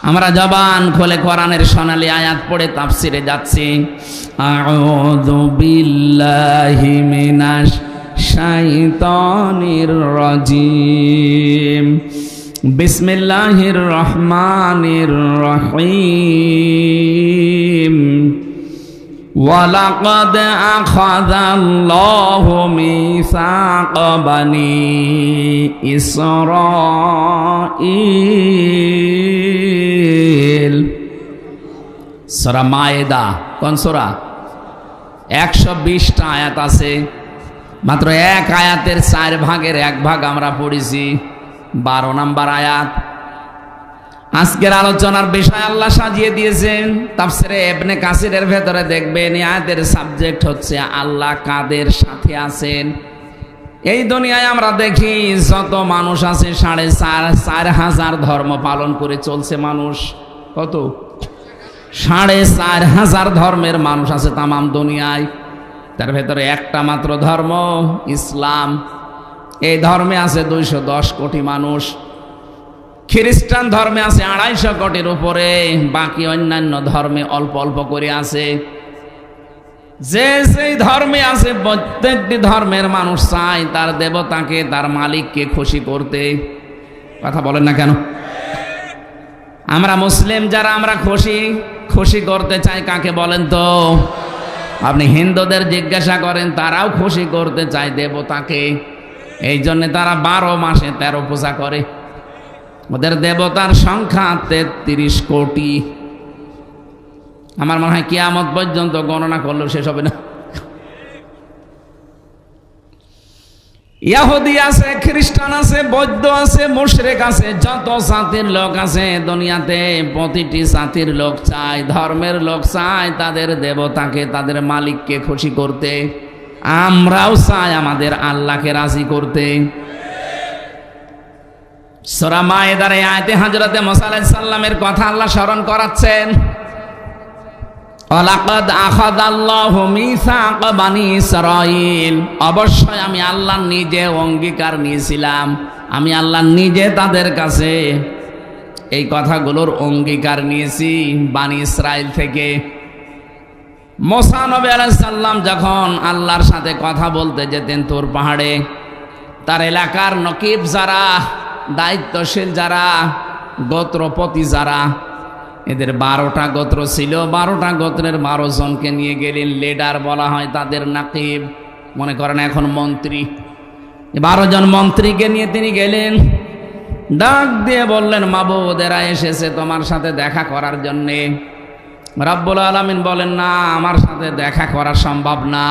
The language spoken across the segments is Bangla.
আমরা জবান খুলে কোরআনের সোনালী আয়াত পড়ে তাফসিরে যাচ্ছি। আউযু বিল্লাহি মিনাশ শাইতানির রাজিম। বিসমিল্লাহির রহমানির রহিম। ওয়ালাকাদ আখাযাল্লাহু মিসাকা বানি ইসরাঈল। সূরা মায়েদা। কোন সূরা? 120টা আয়াত আছে, মাত্র এক আয়াতের 4 ভাগের 1 ভাগ আমরা পড়েছি, 12 নম্বর আয়াত। আজকের আলোচনার বিষয় আল্লাহ সাজিয়ে দিয়েছেন। তাফসিরে ইবনে কাসিরের ভেতরে দেখবেন এই আয়াতের সাবজেক্ট হচ্ছে আল্লাহ কাদের সাথে আছেন। এই দুনিয়ায় আমরা দেখি যত মানুষ আছে 4,500 ধর্ম পালন করে চলছে মানুষ। কত? 4,500 ধর্মের মানুষ আছে তামাম দুনিয়ায়। তার ভেতরে একটা মাত্র ধর্ম ইসলাম। এই ধর্মে আছে 210 কোটি মানুষ। খ্রিস্টান ধর্মে আছে 250 কোটির উপরে, বাকি অন্যান্য ধর্মে অল্প অল্প করে আছে। যে সেই ধর্মে আছে প্রত্যেকটি ধর্মের মানুষ চায় তার দেবতাকে, তার মালিককে খুশি করতে। কথা বলেন না কেন? আমরা মুসলিম যারা, আমরা খুশি করতে চাই কাকে বলেন তো? আপনি হিন্দুদের জিজ্ঞাসা করেন, তারাও খুশি করতে চায় দেবতাকে। এই জন্য তারা 12 মাসে 13 পূজা করে। ওদের দেবতার সংখ্যা 33 কোটি। আমার মনে হয় কিয়ামত পর্যন্ত গণনা করলেও শেষ হবে না। ইহুদি আছে, খ্রিস্টান আছে, বৌদ্ধ আছে, মুশরিক আছে, যত জাতির লোক আছে দুনিয়াতে, প্রতিটি জাতির লোক চায়, ধর্মের লোক চায় তাদের দেবতাকে, তাদের মালিককে খুশি করতে। আমরাও চাই আমাদের আল্লাহকে রাজি করতে। সূরা মায়েদার এই আয়াতে হযরতে মুসা আলাইহিস সালামের কথা আল্লাহ স্মরণ করাচ্ছেন। ওয়ালাকাদ আখাযাল্লাহু মিসাকা বানি ইসরাঈল। অবশ্যই আমি আল্লাহ নিজে অঙ্গীকার নিয়েছিলাম, আমি আল্লাহ নিজে তাদের কাছে এই কথাগুলোর অঙ্গীকার নিয়েছি বানি ইসরাঈল থেকে। মুসা নবী আলাইহিস সালাম যখন আল্লাহর সাথে কথা বলতে যেতেন তুর পাহাড়ে, তার এলাকার নকিব যারা, দায়িত্বশীল যারা, গোত্রপতি যারা, এদের 12টা গোত্র ছিল। 12টা গোত্রের 12 জনকে নিয়ে গেলেন। লিডার বলা হয় তাদের, নাকিব মনে করেন এখন মন্ত্রী। 12 জন মন্ত্রীকে নিয়ে তিনি গেলেন, ডাক দিয়ে বললেন, মাবুদেরা এসেছে তোমার সাথে দেখা করার জন্যে। রব্বুল আলামিন বলেন, না, আমার সাথে দেখা করা সম্ভব না,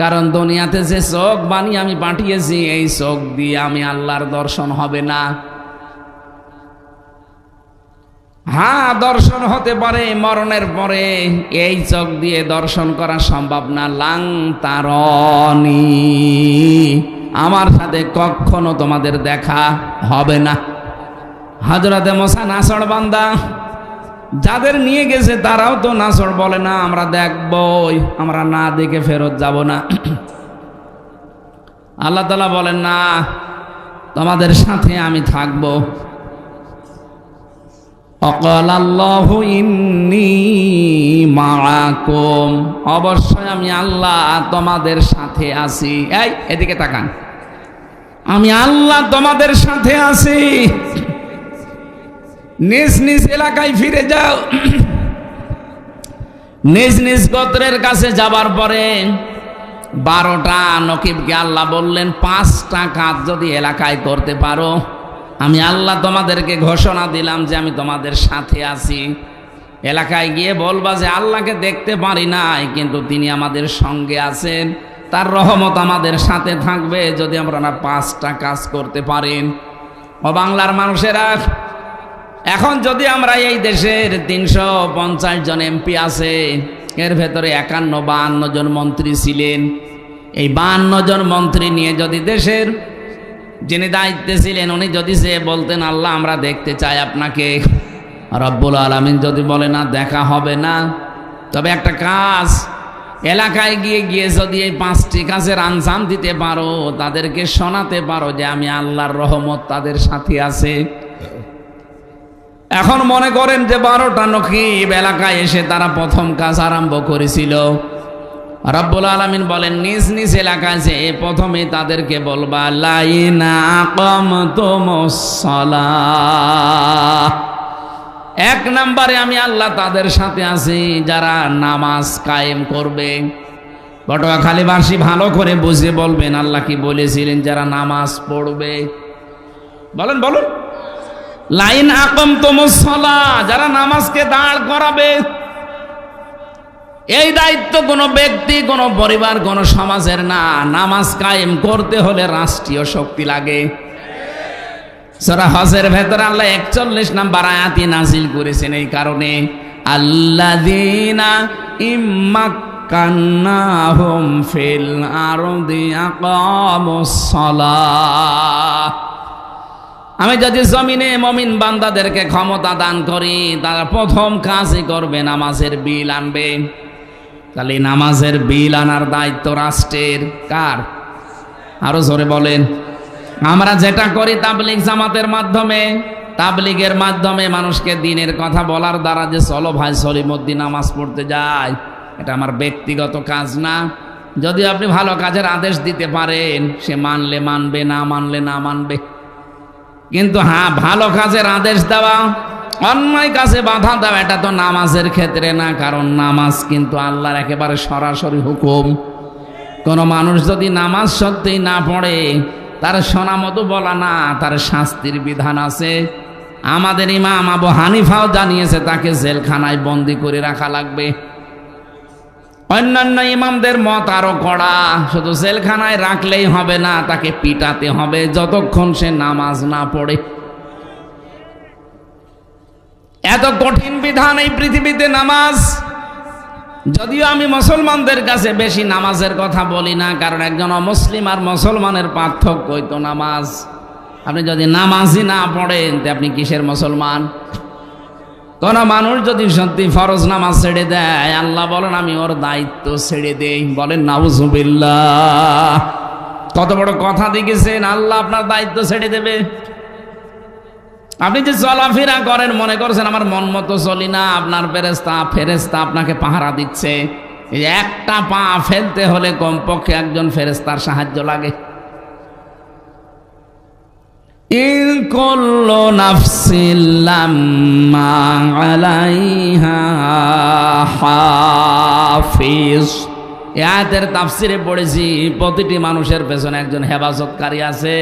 কারণ দুনিয়াতে যে চোখ বানিয়ে আমি পাঠিয়েছি এই চোখ দিয়ে আমি আল্লাহর দর্শন হবে না। হ্যাঁ, দর্শন হতে পারে মরণের পরে, এই চোখ দিয়ে দর্শন করা সম্ভব না। লাং তারনি, আমার সাথে কখনো তোমাদের দেখা হবে না। হযরতে মুসা নাছড় বান্দা, যাদের নিয়ে গেছে তারাও তো নাছড়, বলে না আমরা দেখবই, আমরা না দেখে ফেরত যাব না। আল্লাহ তাআলা বলেন, না, তোমাদের সাথে আমি থাকবো। অকালাল্লাহু ইন্নী মাআকুম, অবশ্যই আমি আল্লাহ তোমাদের সাথে আছি। এই এদিকে তাকান, আমি আল্লাহ তোমাদের সাথে আছি। নিজ নিজ এলাকায় ফিরে যাও। নিজ নিজ গোত্রের কাছে যাবার পরে 12টা নকিবকে আল্লাহ বললেন, 5টা কাজ যদি এলাকায় করতে পারো, আমি আল্লাহ তোমাদেরকে ঘোষণা দিলাম যে আমি তোমাদের সাথে আছি। এলাকায় গিয়ে বলবা যে আল্লাহকে দেখতে পারি নাই, কিন্তু তিনি আমাদের সঙ্গে আছেন, তার রহমত আমাদের সাথে থাকবে যদি আমরা 5টা কাজ করতে পারেন। ও বাংলার মানুষেরা, এখন যদি আমরা এই দেশের 350 জন এমপি আছে, এর ভেতরে 51-52 জন মন্ত্রী ছিলেন। এই 52 জন মন্ত্রী নিয়ে যদি দেশের যিনি দায়িত্বে ছিলেন উনি যদি সে বলতেন, আল্লাহ আমরা দেখতে চাই আপনাকে, রব্বুল আলামিন যদি বলে না দেখা হবে না, তবে একটা কাজ, এলাকায় গিয়ে গিয়ে যদি এই 5টি কাজের আঞ্জাম দিতে পারো, তাদেরকে শোনাতে পারো যে আমি আল্লাহর রহমত তাদের সাথে আছে, এখন মনে করেন যে 12টা নকিব এলাকায় এসে তারা প্রথম কাজ আরম্ভ করেছিল। রব্বুল আলামিন বলেন নিজ নিজ এলাকায় যে প্রথমে তাদেরকে বলবা লাইনা আকামতুমুস সালাহ। 1 নম্বরে আমি আল্লাহ তাদের সাথে আছি যারা নামাজ কায়েম করবে। পটুয়াখালীবাসী ভালো করে বুঝে বলবেন আল্লাহ কি বলেছিলেন, যারা নামাজ পড়বে। বলেন বলুন, লাইন আকামতুমুস সালাহ, যারা নামাজকে দাঁড় করাবে। এই দায়িত্ব কোনো ব্যক্তি, কোনো পরিবার, কোনো সমাজের না। নামাজ কায়েম করতে হলে রাষ্ট্রীয় শক্তি লাগে। সূরা হজের ভেতরে আল্লাহ 41 নম্বর আয়াতি নাজিল করেছেন এই কারণে, আল্লাযীনা ইম্মাক্কান্নাহুম ফিল আরদি আকামুস সালাহ। আমি যদি জমিনে মুমিন বান্দাদেরকে ক্ষমতা দান করি, তারা প্রথম কাজই করবে নামাজের বিল আনবে। তাহলে নামাজের বিল আনার দায়িত্ব রাষ্ট্রের। কার? আরো জোরে বলেন। আমরা যেটা করি তাবলীগ জামাতের মাধ্যমে, তাবলীগের মাধ্যমে মানুষকে দ্বীনের কথা বলার দ্বারা যে চলো ভাই সলিমুদ্দিন নামাজ পড়তে যায়, এটা আমার ব্যক্তিগত কাজ না। যদি আপনি ভালো কাজের আদেশ দিতে পারেন, সে মানলে মানবে, না মানলে না মানবে। কিন্তু হ্যাঁ, ভালো কাজের আদেশ দেওয়া, অন্যায় কাজে বাধা দেওয়া, এটা তো নামাজের ক্ষেত্রে না। কারণ নামাজ কিন্তু আল্লাহর একেবারে সরাসরি হুকুম। কোনো মানুষ যদি নামাজ সত্যিই না পড়ে, তার শোনা মতো বলা না, তার শাস্তির বিধান আছে। আমাদের ইমাম আবু হানিফাও জানিয়েছে তাকে জেলখানায় বন্দি করে রাখা লাগবে। অন্যান্য ইমামদের মত আরো কড়া, শুধু জেলখানায় রাখলেই হবে না, তাকে পিটাতে হবে যতক্ষণ সে নামাজ না পড়ে। এত কঠিন বিধান এই পৃথিবীতে নামাজ। যদিও আমি মুসলমানদের কাছে বেশি নামাজের কথা বলি না, কারণ একজন অমুসলিম আর মুসলমানের পার্থক্যই তো নামাজ। আপনি যদি নামাজই না পড়েন, তো আপনি কিসের মুসলমান? কোন মানুষ যদি সত্যি ফরজ নামাজ ছেড়ে দেয়, আল্লাহ বলেন আমি ওর দায়িত্ব ছেড়ে দেই। বলেন নাউজুবিল্লাহ। কত বড় কথা দেখেছেন, আল্লাহ আপনার দায়িত্ব ছেড়ে দেবে। আপনি যে চলাফেরা করেন, মনে করছেন আমার মন মতো চলি না, আপনার ফেরেশতা আপনাকে পাহারা দিচ্ছে। এই একটা পা ফেলতে হলে কমপক্ষে একজন ফেরেশতার সাহায্য লাগে। ইন কুল্লু নাফসিন লাম্মা আলাইহা হাফিজ। এই আয়াতের তাফসিরে পড়েছি, প্রতিটি মানুষের পেছনে একজন হেফাজতকারী আছে।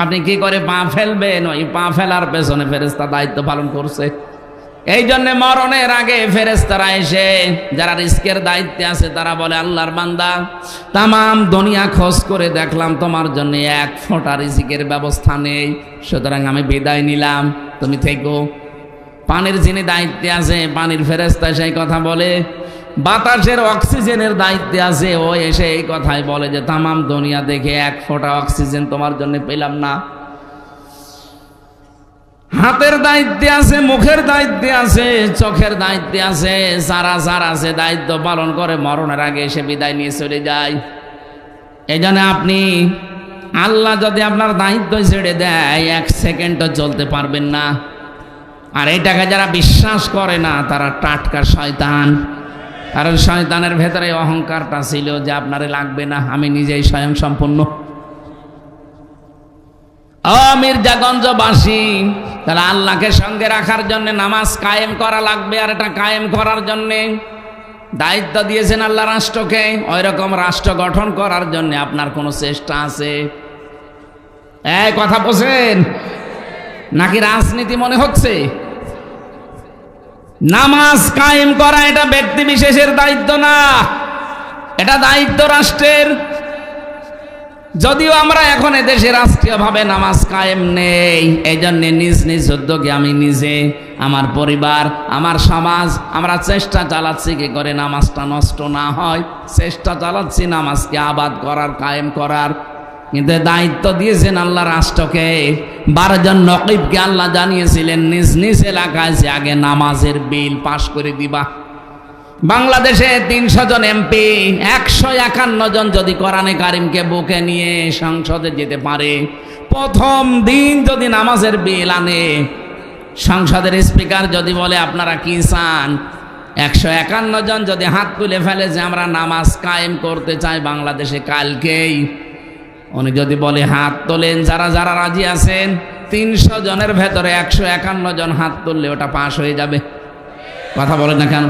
আপনি কি করে পা ফেলবেন, ওই পা ফেলার পেছনে ফেরেশতা দায়িত্ব পালন করছে। এই জন্য মরণের আগে ফেরেশতারা এসে যারা রিস্কের দায়িত্বে আছে, তারা বলে আল্লাহর বান্দা, তামাম দুনিয়া খোঁজ করে দেখলাম তোমার জন্য 1 ফোঁটা রিজিকের ব্যবস্থা নেই, সুতরাং আমি বিদায় নিলাম, তুমি থেকো। পানির যিনি দায়িত্বে আছে, পানির ফেরেশতা সেই কথা বলে। বাতাসের অক্সিজেনের দায়িত্বে আছে, ও এসে এই কথাই বলে যে তামাম দুনিয়া দেখে 1 ফোঁটা অক্সিজেন তোমার জন্য পেলাম না। হাতের দায়িত্বে আছে, মুখের দায়িত্বে আছে, চোখের দায়িত্বে আছে, যারা যারা আছে দায়িত্ব পালন করে মরণের আগে এসে বিদায় নিয়ে চলে যায়। এই জন্য আপনি, আল্লাহ যদি আপনার দায়িত্ব ছেড়ে দেয়, 1 সেকেন্ডও চলতে পারবেন না। আর এটাকে যারা বিশ্বাস করে না, তারা টাটকা শয়তান। কারণ শয়তানের ভেতরে অহংকারটা ছিল যে আপনারে লাগবে না, আমি নিজেই স্বয়ং সম্পূর্ণ। মির্জাগঞ্জবাসী, তাহলে আল্লাহকে সঙ্গে রাখার জন্য নামাজ কায়েম করা লাগবে। আর এটা কায়েম করার জন্যে দায়িত্ব দিয়েছেন আল্লাহ রাষ্ট্রকে। ওই রকম রাষ্ট্র গঠন করার জন্য আপনার কোনো চেষ্টা আছে? এই কথা বোঝেন নাকি রাজনীতি মনে হচ্ছে? নামাজ কায়েম করা এটা ব্যক্তি বিশেষের দায়িত্ব না, এটা দায়িত্ব রাষ্ট্রের। যদিও আমরা এখন এদেশে রাষ্ট্রীয়ভাবে নামাজ কায়েম নেই, এই জন্য নিজ নিজ উদ্যোগে আমি নিজে, আমার পরিবার, আমার সমাজ, আমরা চেষ্টা চালাচ্ছি কি করে নামাজটা নষ্ট না হয়। চেষ্টা চালাচ্ছি নামাজকে আবাদ করার, কায়েম করার। কিন্তু দায়িত্ব দিয়েছেন আল্লাহ রাষ্ট্রকে। 12 জন নকিবকে আল্লাহ জানিয়েছিলেন নিজ নিজ এলাকায় যে আগে নামাজের বিল পাশ করে দিবা। বাংলাদেশে 300 জন এমপি, 151 জন যদি কোরআনে কারিমকে বুকে নিয়ে সংসদে যেতে পারে, প্রথম দিন যদি নামাজের বিল আনে, সংসদের স্পিকার যদি বলে আপনারা কি চান, 151 জন যদি হাত তুলে ফেলে যে আমরা নামাজ কায়েম করতে চাই বাংলাদেশে কালকেই, উনি যদি বলে হাত তোলেন যারা যারা রাজি আছেন, 300 জনের ভেতরে 151 জন হাত তুললে ওটা পাশ হয়ে যাবে। কথা বলেন না কেন?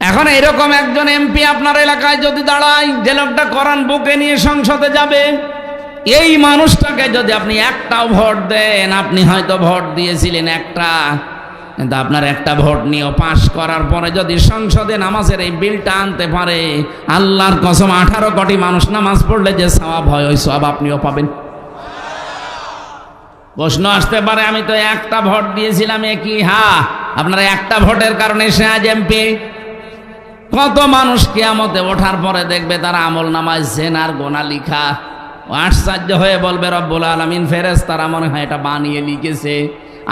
এখন এরকম একজন এমপি আপনার এলাকায় যদি দাঁড়ায়, যে লোকটা কোরআন বুকে নিয়ে সংসদে যাবে, এই মানুষটাকে যদি আপনি একটাও ভোট দেন, আপনি হয়তো ভোট দিয়েছিলেন একটা, কিন্তু আপনার একটা ভোট নিয়েও পাশ করার পরে যদি সংসদে নামাজের এই বিলটা আনতে পারে, আল্লাহর কসম 18 কোটি মানুষ নামাজ পড়লে যে সওয়াব হয় ওই সওয়াব আপনিও পাবেন। প্রশ্ন আসতে পারে আমি তো একটা ভোট দিয়েছিলাম, কি? হ্যাঁ, আপনার একটা ভোটের কারণে সে আজ এমপি। কত মানুষ কিয়ামতে ওঠার পরে দেখবে তার আমল নামায় জেনার গোনা লিখা, আশ্চর্য হয়ে বলবে রব্বুল আলামিন ফেরেশতারা মনে হয় এটা বানিয়ে লিখেছে,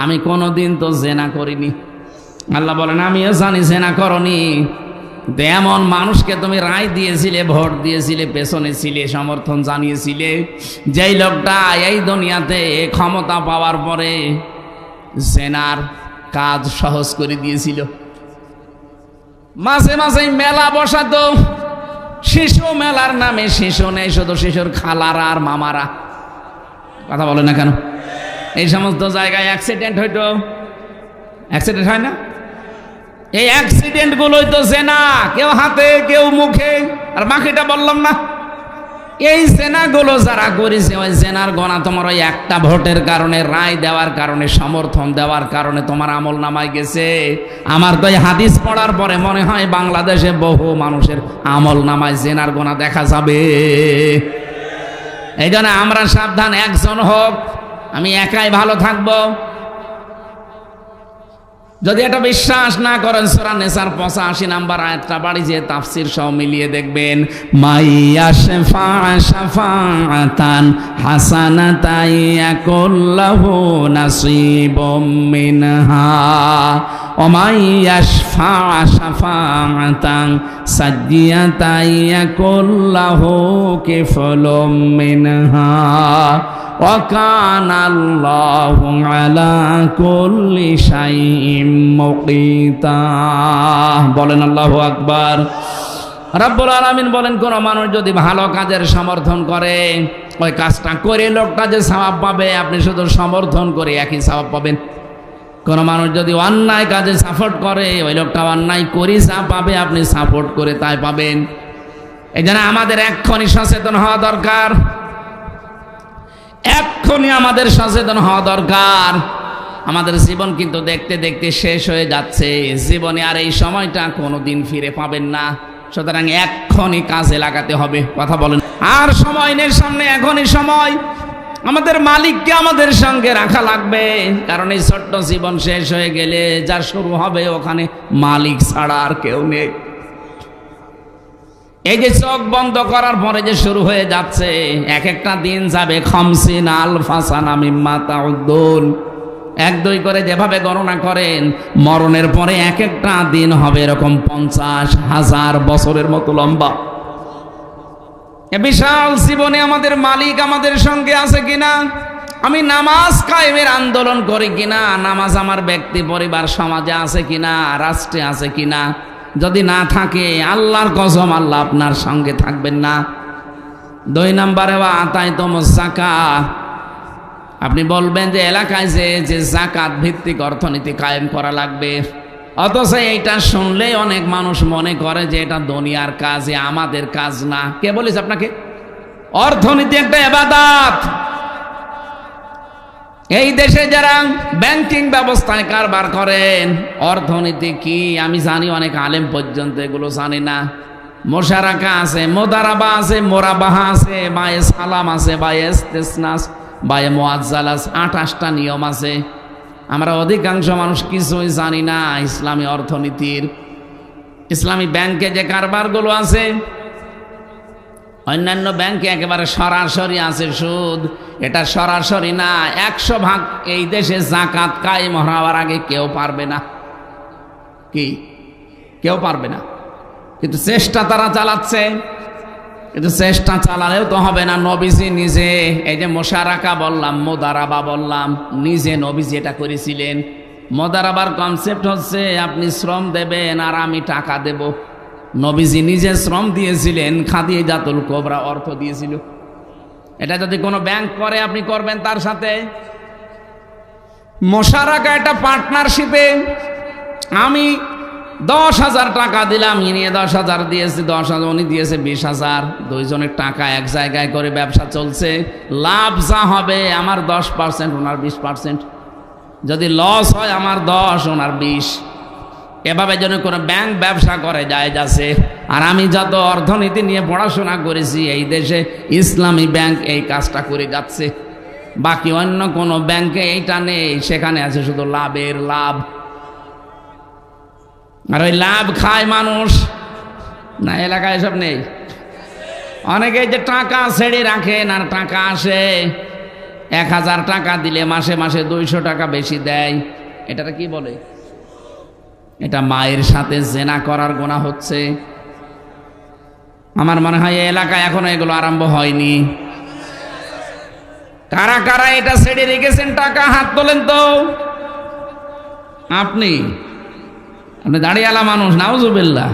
আমি কোনোদিন তো জেনা করিনি। আল্লাহ বলেন আমিও জানি জেনা করনি, এমন মানুষকে তুমি রায় দিয়েছিলে, ভোট দিয়েছিলে, পেছনে ছিলে, সমর্থন জানিয়েছিলে, যেই লোকটা এই দুনিয়াতে ক্ষমতা পাওয়ার পরে জেনার কাজ সহজ করে দিয়েছিল। মাঝে মাঝে মেলা বসাতো, শিশু মেলার নামে শিশু নেই, শুধু শিশুর খালারা আর মামারা। কথা বলে না কেন? এই সমস্ত জায়গায় অ্যাক্সিডেন্ট হইতো, অ্যাক্সিডেন্ট হয় না? এই অ্যাক্সিডেন্ট গুলোই তো জেনা, কেউ হাতে কেউ মুখে, আর বাকিটা বললাম না। এই জেনাগুলো যারা করেছে, ওই জেনার গোনা তোমার ওই একটা ভোটের কারণে, রায় দেওয়ার কারণে, সমর্থন দেওয়ার কারণে তোমার আমল নামায় গেছে। আমার তো এই হাদিস পড়ার পরে মনে হয় বাংলাদেশে বহু মানুষের আমল নামায় জেনার গোনা দেখা যাবে। এই জন্য আমরা সাবধান, একজন হোক, আমি একাই ভালো থাকবো। যদি এটা বিশ্বাস না করেন, সূরা নিসার 85 নম্বর আয়াতটা বাড়ি যে তাফসীর সহ মিলিয়ে দেখবেন, মাইয়া শাফাআতান হাসানাতান ইয়াকুল্লাহু নাসীবুম মিনহা ওয়া মাইয়া শাফাআতান সাজ্জিয়াতান ইয়াকুল্লাহু কিফলুম মিনহা ওয়া কানা আল্লাহু আলা কুল্লি শাইইন মুকিতা। বলেন আল্লাহু আকবার। রব্বুল আলামিন বলেন, কোন মানুষ যদি ভালো কাজের সমর্থন করে, ওই কাজটা করে লোকটা যে সওয়াব পাবে, আপনি শুধু সমর্থন করে একই সওয়াব পাবেন। কোন মানুষ যদি অন্যায় কাজে সাপোর্ট করে, ওই লোকটা অন্যায় করে যা পাবে, আপনি সাপোর্ট করে তাই পাবেন। এই জন্য আমাদের এক্ষুনি সচেতন হওয়া দরকার, এক্ষুনি আমাদের সচেতন হওয়া দরকার। আমাদের জীবন কিন্তু দেখতে দেখতে শেষ হয়ে যাচ্ছে, জীবনে আর এই সময়টা কোনোদিন ফিরে পাবেন না। সুতরাং এক্ষুনি কাজে লাগাতে হবে। কথা বলেন। আর সময় নেই সামনে, এখনই সময়। আমাদের মালিককে আমাদের সঙ্গে রাখা লাগবে, কারণ এই ছোট্ট জীবন শেষ হয়ে গেলে যা শুরু হবে ওখানে মালিক ছাড়া আর কেউ নেই। এই যে চোখ বন্ধ করার পরে যে শুরু হয়ে যাচ্ছে, এক একটা দিন যাবে 50 আলফা সানা মিম্মা তাউদ্দুন, 1-2 করে যেভাবে গণনা করেন, মরণের পরে এক একটা দিন হবে এরকম 50,000 বছরের মতো লম্বা। এ বিশাল জীবনে আমাদের মালিক আমাদের সঙ্গে আছে কিনা, আমি নামাজ কায়েমের আন্দোলন করি কিনা, নামাজ আমার ব্যক্তি পরিবার সমাজে আছে কিনা, রাষ্ট্রে আছে কিনা, যদি না থাকে আল্লাহর কসম আল্লাহ আপনার সঙ্গে থাকবেন না। 2 নম্বরে ওয়া আতাইতুমুজ যাকাত, আপনি বলবেন যে এলাকায় যে যাকাত ভিত্তিক অর্থনীতি কায়েম করা লাগবে, অথচ এইটা শুনলে অনেক মানুষ মনে করে যে এটা দুনিয়ার কাজ, আমাদের কাজ না। কে বলেছে আপনাকে? অর্থনীতি একটা ইবাদত। এই দেশে যারা ব্যাংকিং ব্যবস্থায় কারবার করেন, অর্থনীতি কি আমি জানি, অনেক আলেম পর্যন্ত এগুলো জানে না। মোশারাকা আছে, মোদারাবা আছে, মোরাবাহা আছে, বায়ে সালাম আছে, বায়ে ইস্তিসনাস, বায়ে মুআজ্জালাস, 28টা নিয়ম আছে। আমরা অধিকাংশ মানুষ কিছুই জানি না ইসলামী অর্থনীতির। ইসলামী ব্যাংকে যে কারবারগুলো আছে, অন্যান্য ব্যাংকে একেবারে সরাসরি আছে সুদ, এটা সরাসরি না। 100% এই দেশে যাকাত কায়েম হওয়ার আগে কেউ পারবে না। কি? কেউ পারবে না, কিন্তু চেষ্টা তারা চালাচ্ছে। কিন্তু চেষ্টা চালালেও তো হবে না। নবীজি নিজে এই যে মোশারাকা বললাম, মোদারাবা বললাম, নিজে নবীজি এটা করেছিলেন। মোদারাবার কনসেপ্ট হচ্ছে আপনি শ্রম দেবেন আর আমি টাকা দেব। নবীজি নিজে শ্রম দিয়েছিলেন, খাদিজাতুল কুবরা অর্থ দিয়েছিল। এটা যদি কোনো ব্যাংক করে আপনি করবেন তার সাথে। মোশারাকা একটা পার্টনারশিপে, আমি 10,000 টাকা দিলাম, ইনি 10,000 দিয়েছে, 10,000 উনি দিয়েছে 20,000, দুইজনের টাকা এক জায়গায় করে ব্যবসা চলছে। লাভ যা হবে আমার 10%, ওনার 20%। যদি লস হয় আমার 10, ওনার 20। এভাবে যেন কোনো ব্যাংক ব্যবসা করে জায়েজ আছে। আর আমি যত অর্থনীতি নিয়ে পড়াশোনা করেছি, এই দেশে ইসলামী ব্যাংক এই কাজটা করে যাচ্ছে। বাকি অন্য কোনো ব্যাংকে এইটা নেই, সেখানে আছে শুধু লাভের লাভ। আর ওই লাভ খায় মানুষ না, এলাকায় এসব নেই। অনেকে যে টাকা ছেড়ে রাখেন আর টাকা আসে, 1,000 টাকা দিলে মাসে মাসে 200 টাকা বেশি দেয়। এটাকে কি বলে? এটা মায়ের সাথে জেনা করার গুনাহ হচ্ছে। আমার মনে হয় এই এলাকায় এখনো এগুলো আরম্ভ হয়নি। কারা কারা এটা ছেড়ে রেখেছেন টাকা, হাত তোলেন তো। আপনি দাঁড়িয়ালা মানুষ, নাউজুবিল্লাহ।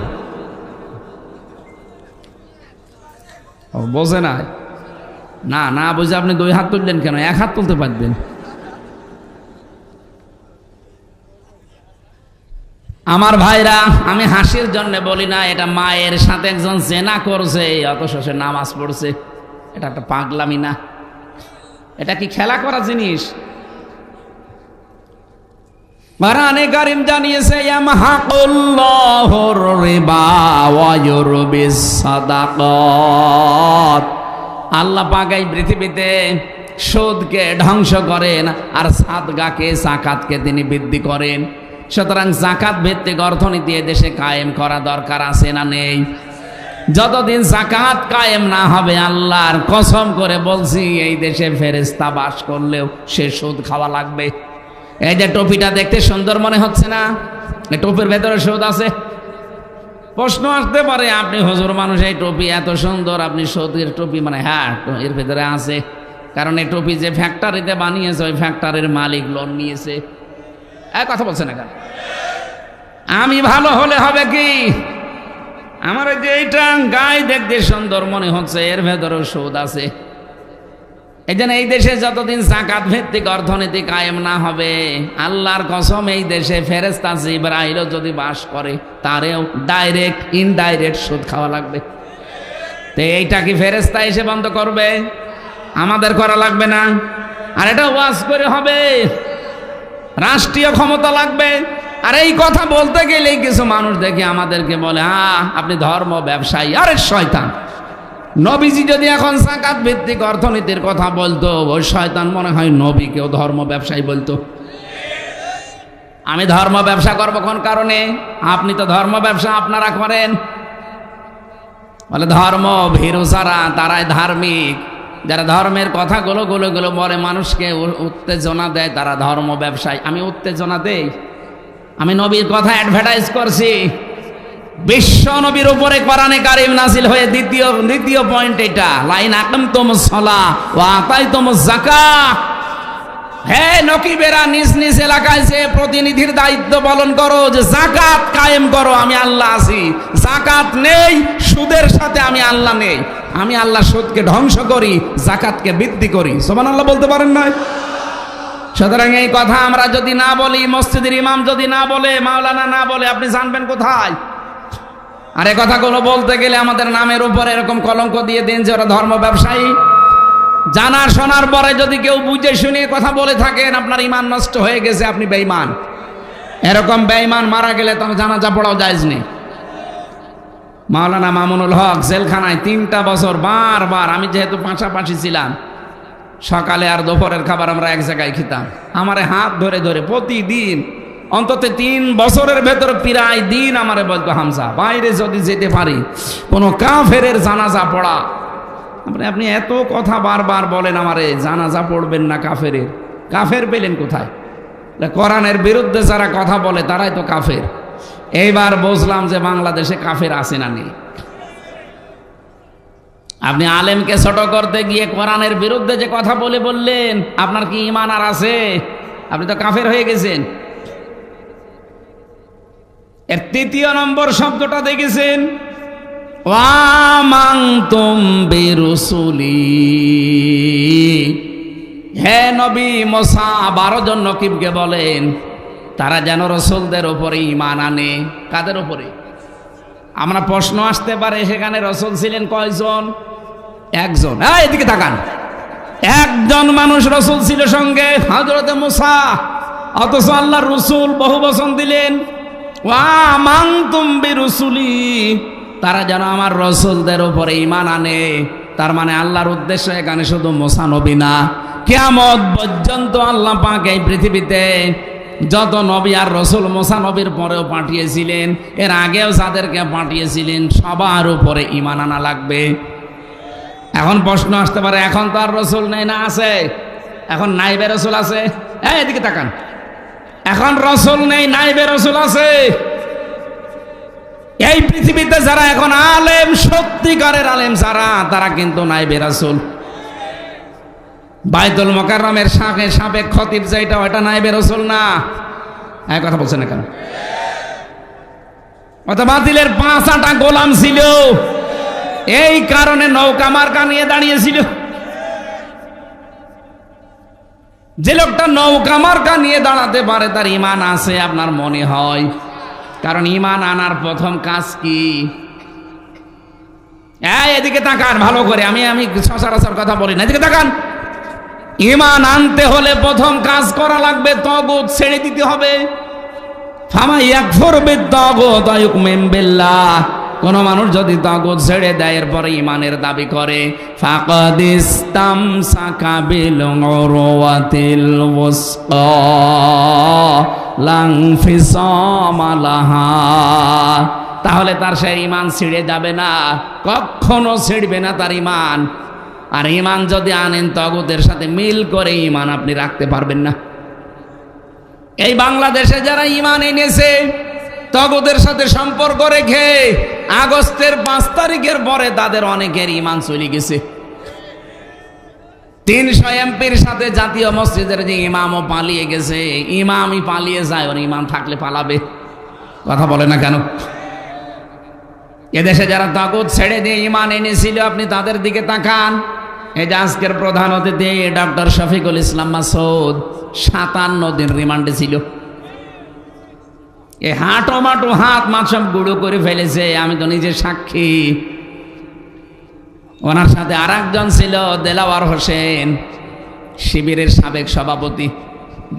বোঝে না, না না বুঝে আপনি 2 হাত তুললেন কেন? 1 হাত তুলতে পারবেন। আমার ভাইরা, আমি হাসির জন্য বলি না, এটা মায়ের সাথে একজন জেনা করছে, অথচ সে নামাজ পড়ছে। এটা একটা পাগলামি না? এটা কি খেলা করা জিনিস? কোরআনে কারীম জানিয়েছে, ইয়ামহাকুল্লাহুর রিবা ওয়া ইউরবিস সাদাকাত। আল্লাহ পাক এই পৃথিবীতে সুদকে ধ্বংস করেন আর সাদগাকে, যাকাতকে তিনি বৃদ্ধি করেন। সুতরাং যাকাত ভিত্তিক অর্থনীতি দেশে কায়েম করা দরকার আছে না নেই? যতদিন যাকাত কায়েম না হবে, আল্লাহর কসম করে বলছি, এই দেশে ফেরেশতা বাস করলেও সে সুদ খাওয়া লাগবে। এই যে টুপিটা দেখতে সুন্দর মনে হচ্ছে না, এই টুপির ভেতরে সুদ আছে। প্রশ্ন আসতে পারে, আপনি হুজুর মানুষ, এই টুপি এত সুন্দর, আপনি সুদের টুপি মানে? হ্যাঁ, এর ভেতরে আছে। কারণ এই টুপি যে ফ্যাক্টরিতে বানিয়েছে, ওই ফ্যাক্টরির মালিক লোন নিয়েছে। কথা বলছে না কেন? আমি ভালো হলে হবে কি? আমার যে এইটা গায়ে দেখতে সুন্দর মনে হচ্ছে, এর ভেতরেও সুদ আছে। এই জন্য এই দেশে যতদিন যাকাত ভিত্তিক অর্থনীতি কায়েম না হবে, আল্লাহর কসম, এই দেশে ফেরেশতা জিবরাইলও যদি বাস করে, তারেও ডাইরেক্ট ইনডাইরেক্ট সুদ খাওয়া লাগবে। তো এইটা কি ফেরেশতা এসে বন্ধ করবে? আমাদের করা লাগবে না? আর এটা ওয়াজ করে হবে, রাষ্ট্রীয় ক্ষমতা লাগবে। আর এই কথা বলতে গেলেই কিছু মানুষ দেখে আমাদেরকে বলে, আপনি ধর্ম ব্যবসায়ী। আরে শয়তান! নবীজি যদি এখন যাকাত ভিত্তিক অর্থনীতির কথা বলতো, ওই শয়তান মনে হয় নবীকেও ধর্ম ব্যবসায়ী বলতো। আমি ধর্ম ব্যবসা করবো কোন কারণে? আপনি তো ধর্ম ব্যবসা আপনারা করেন। বলে ধর্ম ভীরু যারা, তারাই ধার্মিক। যারা ধর্মের কথাগুলো বলে মানুষকে উত্তেজনা দেয়, তারা ধর্ম ব্যবসায়ী। আমি উত্তেজনা দেই? আমি নবীর কথা অ্যাডভার্টাইজ করছি। বিশ্ব নবীর উপরে কোরআনে কারীম নাযিল হয়ে দ্বিতীয় পয়েন্ট এটা, লাইন আকামতুমুস সালাহ ওয়া আতাইতুমুজ যাকাত। হে নকিবেরা, নিজ নিজ এলাকায় যে প্রতিনিধির দায়িত্ব পালন করো, যে যাকাত কায়েম করো। আমি আল্লাহ আছি। যাকাত নেই, সুদের সাথে আমি আল্লাহ নেই। আমি আল্লাহ সুদকে ধ্বংস করি, যাকাতকে বৃদ্ধি করি। সুবহানাল্লাহ বলতে পারেন না? সুতরাং এই কথা আমরা যদি না বলি, মসজিদের ইমাম যদি না বলে, মাওলানা না বলে, আপনি জানবেন কোথায়? আর এই কথাগুলো বলতে গেলে আমাদের নামের উপরে এরকম কলঙ্ক দিয়ে দেন যে ওরা ধর্ম ব্যবসায়ী। জানা শোনার পরে যদি কেউ বুঝে শুনে কথা বলে থাকেন, আপনার ঈমান নষ্ট হয়ে গেছে, আপনি বেঈমান। এরকম বেঈমান মারা গেলে তো জানাজা পড়াও জায়েজ নেই। মাওলানা মামুনুল হক জেলখানায় 3টা বছর বারবার, আমি যেহেতু পাশাপাশি ছিলাম, সকালে আর দুপুরের খাবার আমরা এক জায়গায় খেতাম। আমারে হাত ধরে ধরে প্রতিদিন অন্তত 3 বছরের ভেতর প্রায় দিন আমারে বলতো, হামজা, বাইরে যদি যেতে পারি কোনো কাফেরের জানাজা পড়া। আপনি এত কথা বারবার বলেন আমারে, জানাজা পড়বেন না কাফেরের। কাফের পেলেন কোথায়? কোরআনের বিরুদ্ধে যারা কথা বলে তারাই তো কাফের। এইবার বুঝলাম যে বাংলাদেশে কাফের আছে না নেই। আপনি আলেমকে ছোট করতে গিয়ে কোরআনের বিরুদ্ধে যে কথা বললেন, আপনার কি ঈমান আর আছে? আপনি তো কাফের হয়ে গেছেন। এর তৃতীয় নম্বর শব্দটা দেখেছেন, ওয়ামানতুম বিরুসুলি। হে নবী মুসা 12 জন নকিবকে বলেন তারা যেন রসুলদের উপরে ঈমান আনে। কাদের উপরে? আমরা প্রশ্ন আসতে পারে সেখানে রসুল ছিলেন কয়জন? একজন। এদিকে তাকান, একজন মানুষ রসুল ছিল সঙ্গে, হযরত মুসা। অথচ আল্লাহর রসুল বহু বচন দিলেন, ওয়ামানতুম বিরুসুলি, তারা যেন আমার রসুলদের উপরে ঈমান আনে। তার মানে আল্লাহর উদ্দেশ্য এখানে শুধু মুসা নবী না, কিয়ামত পর্যন্ত আল্লাহ পাক এই পৃথিবীতে যত নবী আর রসুল মুসা নবীর পরেও পাঠিয়েছিলেন, এর আগেও যাদেরকে পাঠিয়েছিলেন সবার উপরে ঈমান আনা লাগবে। এখন প্রশ্ন আসতে পারে, এখন তো আর রসুল নেই, না আছে? এখন নাইবে রসুল আছে। এদিকে তাকান, এখন রসুল নেই, নাইবে রসুল আছে। এই পৃথিবীতে যারা এখন আলেম, সত্যিকারের আলেম যারা, তারা কিন্তু নাইবে রাসূল। বাইতুল মুকাররমের সাবেক খতিব যেটা, ওটা নাইবে রাসূল না। এই কথা বলছেন না কেন? ওটা বাতিলের 5টা গোলাম ছিল, এই কারণে নৌকা মার্কা নিয়ে দাঁড়িয়েছিল। যে লোকটা নৌকা মার্কা নিয়ে দাঁড়াতে পারে তার ঈমান আছে আপনার মনে হয়? কারণ ঈমান আনার প্রথম কাজ কি? এদিকে তাকান ভালো করে, আমি সচরাচর কথা বলি না, এদিকে তাকান। ঈমান আনতে হলে প্রথম কাজ করা লাগবে, তাগুত ছেড়ে দিতে হবে। ফামা ইয়াকফুর বিত-তাগুত ওয়া ইউমিন বিল্লাহ, কোন মানুষ যদি তাগুত ছেড়ে দেয় এরপরে ঈমানের দাবি করে, ফাকাদ ইসতামসাকা বিল উরওয়াতিল ওয়াসকা লা ইনফিসামা লাহা, তাহলে তার সেই ঈমান ছিঁড়ে যাবে না, কখনো ছিঁড়বে না তার ঈমান। আর ঈমান যদি আনেন তাগুতের সাথে মিল করে, ঈমান আপনি রাখতে পারবেন না। এই বাংলাদেশে যারা ঈমান এনেছে তাগুতের সাথে সম্পর্ক রেখে, আগস্টের 5 তারিখের পরে তাদের অনেকের ঈমান চলে গেছে। 300 এমপির সাথে জাতীয় মসজিদের যে ইমামও পালিয়ে গেছে। ইমামই পালিয়ে যায়, ওর ঈমান থাকলে পালাবে? কথা বলে না কেন? এদেশে যারা তাগুত ছেড়ে দিয়ে ঈমান এনেছিল, আপনি তাদের দিকে তাকান। এই যে আজকের প্রধান অতিথি ডক্টর শফিকুল ইসলাম মাসুদ 57 দিন রিমান্ডে ছিল। এই হাঁটো মাটো হাত মাত সব গুঁড়ো করে ফেলেছে, আমি তো নিজে সাক্ষী। ওনার সাথে আর একজন ছিল দেলাওয়ার হোসেন, শিবিরের সাবেক সভাপতি।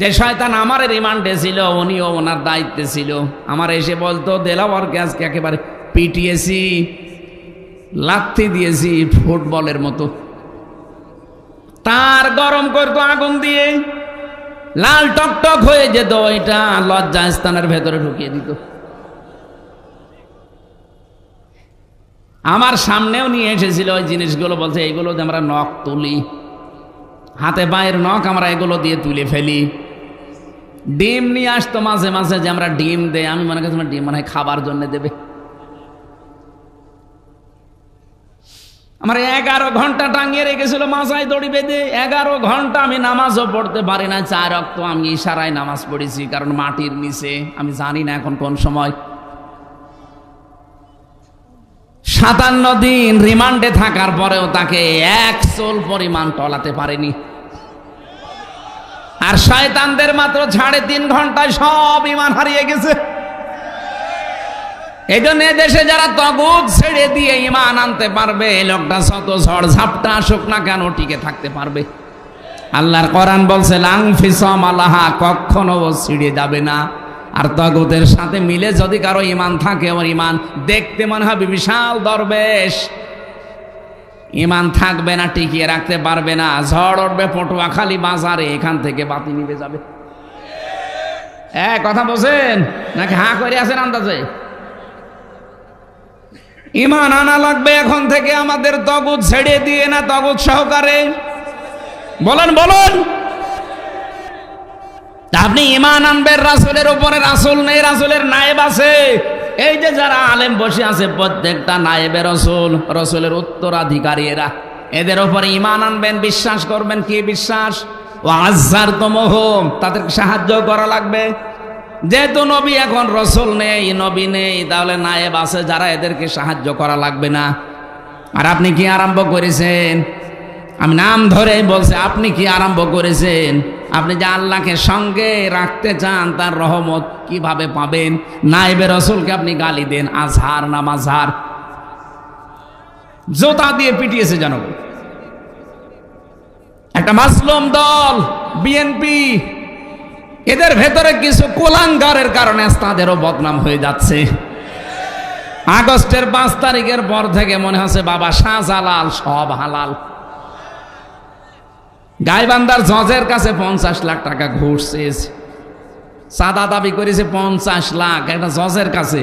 যে শয়তান আমার রিমান্ডে ছিল, উনিও ওনার দায়িত্বে ছিল। আমার এসে বলতো, দেলাওয়ারকে আজকে একেবারে পিটিয়েছি, লাথি দিয়েছি ফুটবলের মতো। তার গরম করতো আগুন দিয়ে, লাল টকটক হয়ে যেত, ওইটা লজ্জা স্থানের ভেতরে ঢুকিয়ে দিত। আমার সামনেও নিয়ে এসেছিল ওই জিনিসগুলো, বলছে এইগুলো দিয়ে আমরা নখ তুলি, হাতে পায়ের নখ আমরা এগুলো দিয়ে তুলে ফেলি। ডিম নিয়ে আসতো মাঝে মাঝে, যে আমরা ডিম দেই। আমি মনে করছি ডিম মনে হয় খাবার জন্য দেবে। আমার 11 ঘন্টা টাঙিয়ে রেখেছিল মাথায় দড়ি বেঁধে। 11 ঘন্টা আমি নামাজও পড়তে পারি না, 4 ওয়াক্ত আমি ইশারায় নামাজ পড়েছি, কারণ মাটির নিচে, আমি জানি না এখন কোন সময়। 57 দিন রিমান্ডে থাকার পরেও তাকে 1 চুল পরিমাণ টলাতে পারেনি। আর শয়তানদের মাত্র 3.5 ঘন্টায় সব ঈমান হারিয়ে গেছে। এই জন্য দেশে যারা তাগুত ছেড়ে দিয়ে ঈমান আনতে পারবে, এই লোকটা শত ঝড় ঝাপটা আসুক না কেন টিকে থাকতে পারবে। আল্লাহর কোরআন বলছে, লাংফিসামা লাহা, কখনো ও ছিঁড়ে যাবে না। আর তাগুতের সাথে মিলে যদি কারো ঈমান থাকে, ওর ঈমান দেখতে মনে হবে বিশাল দরবেশ, ঈমান থাকবে না, টিকিয়ে রাখতে পারবে না। ঝড় উঠবে পটুয়াখালী বাজারে, এখান থেকে বাতি নিভে যাবে। কথা বলছেন নাকি হাঁ করে আছেন আন্দাজে? ঈমান আনা লাগবে এখন থেকে আমাদের, তাগুত ছেড়ে দিয়ে না, তাগুত সহকারে। বলেন বলুন, আপনি ঈমান আনবেন রাসূলের উপরে। রাসূল নেই, রাসূলের নায়েব আছে। এই যে যারা আলেম বসে আছে প্রত্যেকটা নায়েবে রসুল, রসুলের উত্তরাধিকারী এরা। এদের উপরে ঈমান আনবেন, বিশ্বাস করবেন। কি বিশ্বাস? ওয়া আযযারতুমুহুম, তাদেরকে সাহায্য করা লাগবে। যেহেতু নবী এখন রসুল নেই, নবী নেই, তাহলে নায়েব আছে যারা, এদেরকে সাহায্য করা লাগবে না। আর আপনি কি আরম্ভ করেছেন? আমি নাম ধরে বলছি, আপনি কি আরম্ভ করেছেন? আপনি যে আল্লাহকে সঙ্গে রাখতে চান, তার রহমত কিভাবে পাবেন? নায়েবে রসুলকে আপনি গালি দেন, আজহার না মাঝহার, জোতা দিয়ে পিটিয়েছে জনগণ। একটা মাসলুম দল বিএনপি, এদের ভেতরে কিছু কুলাঙ্গারের কারণে তাদেরও বদনাম হয়ে যাচ্ছে। আগস্টের 5 তারিখের পর থেকে মনে হচ্ছে বাবা শাহজালাল সব হালাল। গাইবান্ধার জজের কাছে 50 লাখ টাকা ঘুষ চেয়েছে, চাঁদা দাবি করেছে 50 লাখ একটা জজের কাছে।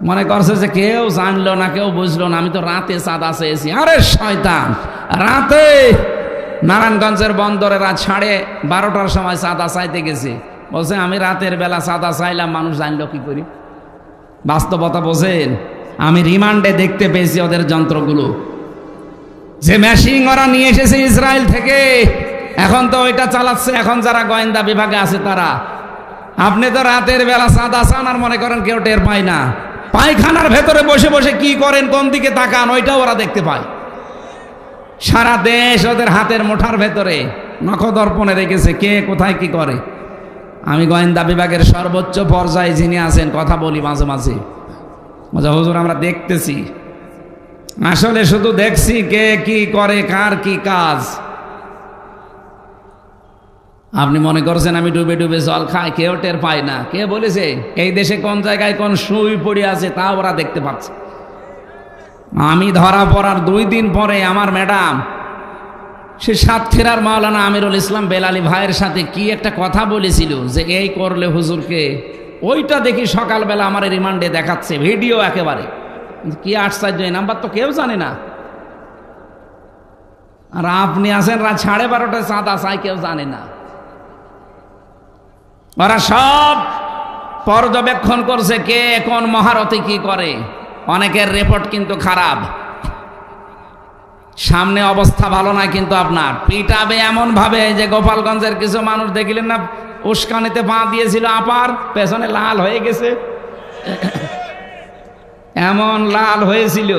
মনে করছে যে কেউ জানলো না, কেউ বুঝলো না, আমি তো রাতে চাঁদা চেয়েছি। আরে শয়তান, রাতে নারায়ণগঞ্জের বন্দরে রাত 12:30টার সময় চাঁদা চাইতে গেছে। বলছে আমি রাতের বেলা চাঁদা চাইলাম, মানুষ জানলো কি করি? বাস্তবতা বোঝেন? আমি রিমান্ডে দেখতে পেয়েছি ওদের যন্ত্রগুলো, যে মেশিন ওরা নিয়ে এসেছে ইসরায়েল থেকে, এখন তো ওইটা চালাচ্ছে এখন যারা গোয়েন্দা বিভাগে আছে তারা। আপনি তো রাতের বেলা চাঁদা চান আর মনে করেন কেউ টের পায় না। পায়খানার ভেতরে বসে বসে কি করেন, কোন দিকে তাকান, ওইটাও ওরা দেখতে পায়। সারা দেশ ওদের হাতের মুঠার ভেতরে, নখদর্পণে রেখেছে কে কোথায় কি করে। আমি গোয়েন্দা বিভাগের সর্বোচ্চ পর্যায়ে যিনি আছেন, কথা বলি মাঝে মাঝে, হুজুর আমরা দেখতেছি, আসলে শুধু দেখছি কে কি করে, কার কি কাজ। আপনি মনে করছেন আমি ডুবে ডুবে জল খাই, কেউ টের পায় না। কে বলেছে? এই দেশে কোন জায়গায় কোন সুই পড়ে আছে তা ওরা দেখতে পাচ্ছে। আমি ধরা পড়ার 2 দিন পরে আমার ম্যাডাম, সে সাতক্ষীরার মাওলানা আমিরুল ইসলাম বেলালী ভাইয়ের সাথে কি একটা কথা বলেছিল যে এই করলে হুজুরকে, ওইটা দেখি সকালবেলা আমার রিমান্ডে দেখাচ্ছে ভিডিও একেবারে। কি আশ্চর্য, এই নাম্বার তো কেউ জানে না। আর আপনি আছেন রাত 12:30টায় চাঁদা চাই, কেউ জানে না। ওরা সব পর্যবেক্ষণ করছে কে কোন মহারথী কি করে। অনেকের রিপোর্ট কিন্তু খারাপ, সামনে অবস্থা ভালো নয়, কিন্তু আপনার পিটাবে এমন ভাবে যে গোপালগঞ্জের কিছু মানুষ দেখিলেন না, উস্কানিতে পা দিয়েছিল, আপার পেছনে লাল হয়ে গেছে, এমন লাল হয়েছিল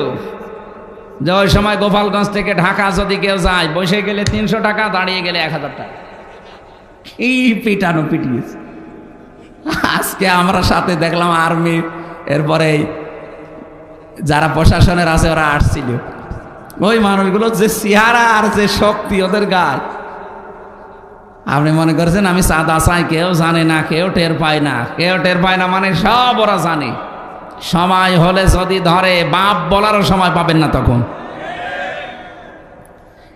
যে ওই সময় গোপালগঞ্জ থেকে ঢাকা যদি কেউ যায়, বসে গেলে 300 টাকা, দাঁড়িয়ে গেলে 1000 টাকা। এই পিটানো পিটিয়েছে। আজকে আমরা সাথে দেখলাম আর্মি, এরপরে যারা প্রশাসনের আছে ওরা আসছিল। ওই মানুষগুলো যে চেহারা আর যে শক্তি ওদের গায়ে, আপনি মনে করছেন আমি চাঁদা চাই, কেউ জানে না, কেউ টের পায় না। কেউ টের পায় না মানে সব ওরা জানে। সময় হলে যদি ধরে, বাপ বলারও সময় পাবেন না তখন।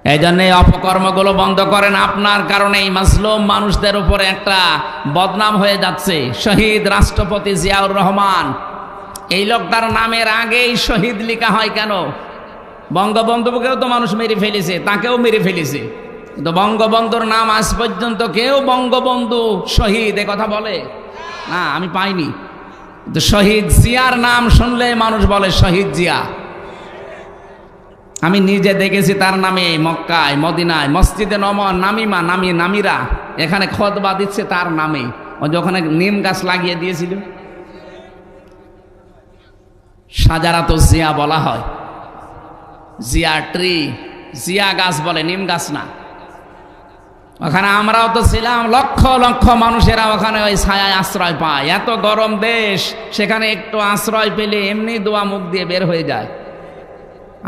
এই জন্য অপকর্মগুলো বন্ধ করেন। আপনার কারণে এই মাসলুম মানুষদের উপরে একটা বদনাম হয়ে যাচ্ছে। শহীদ রাষ্ট্রপতি জিয়াউর রহমান, এই লোকটার নামের আগেই শহীদ লেখা হয় কেন? বঙ্গবন্ধুকেও তো মানুষ মেরে ফেলেছে, তাকেও মেরে ফেলেছে, কিন্তু বঙ্গবন্ধুর নাম আজ পর্যন্ত কেউ বঙ্গবন্ধু শহীদ এ কথা বলে না, আমি পাইনি। কিন্তু শহীদ জিয়ার নাম শুনলে মানুষ বলে শহীদ জিয়া। আমি নিজে দেখেছি তার নামে মক্কায়, মদিনায়, মসজিদে নামিরা এখানে খুতবা দিচ্ছে তার নামে। ও যখন নিম গাছ লাগিয়ে দিয়েছিল, সাজারাত জিয়া বলা হয়, জিয়া ট্রি, জিয়া গাছ বলে, নিম গাছ না। ওখানে আমরাও তো ছিলাম, লক্ষ লক্ষ মানুষেরা ওখানে ওই ছায়ায় আশ্রয় পায়। এত গরম দেশ, সেখানে একটু আশ্রয় পেলে এমনি দোয়া মুখ দিয়ে বের হয়ে যায়।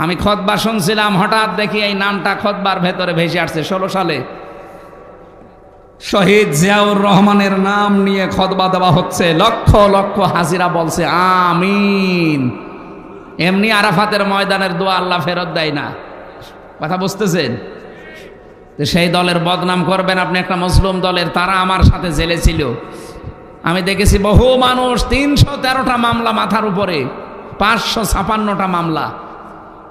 আমি খুতবা শুনছিলাম, হঠাৎ দেখি এই নামটা খুতবার ভেতরে ভেসে আসছে। 16 সালে শহীদ জিয়াউর রহমানের নাম নিয়ে খুতবা দেওয়া হচ্ছে, লক্ষ লক্ষ হাজিরা বলছে আমিন। এমনি আরাফাতের ময়দানের দোয়া আল্লাহ ফেরত দেয় না, কথা বুঝতেছেন? তো সেই দলের বদনাম করবেন আপনি, একটা মুসলিম দলের। তারা আমার সাথে জেলে ছিল, আমি দেখেছি বহু মানুষ, 313টা মামলা মাথার উপরে, 556টা মামলা।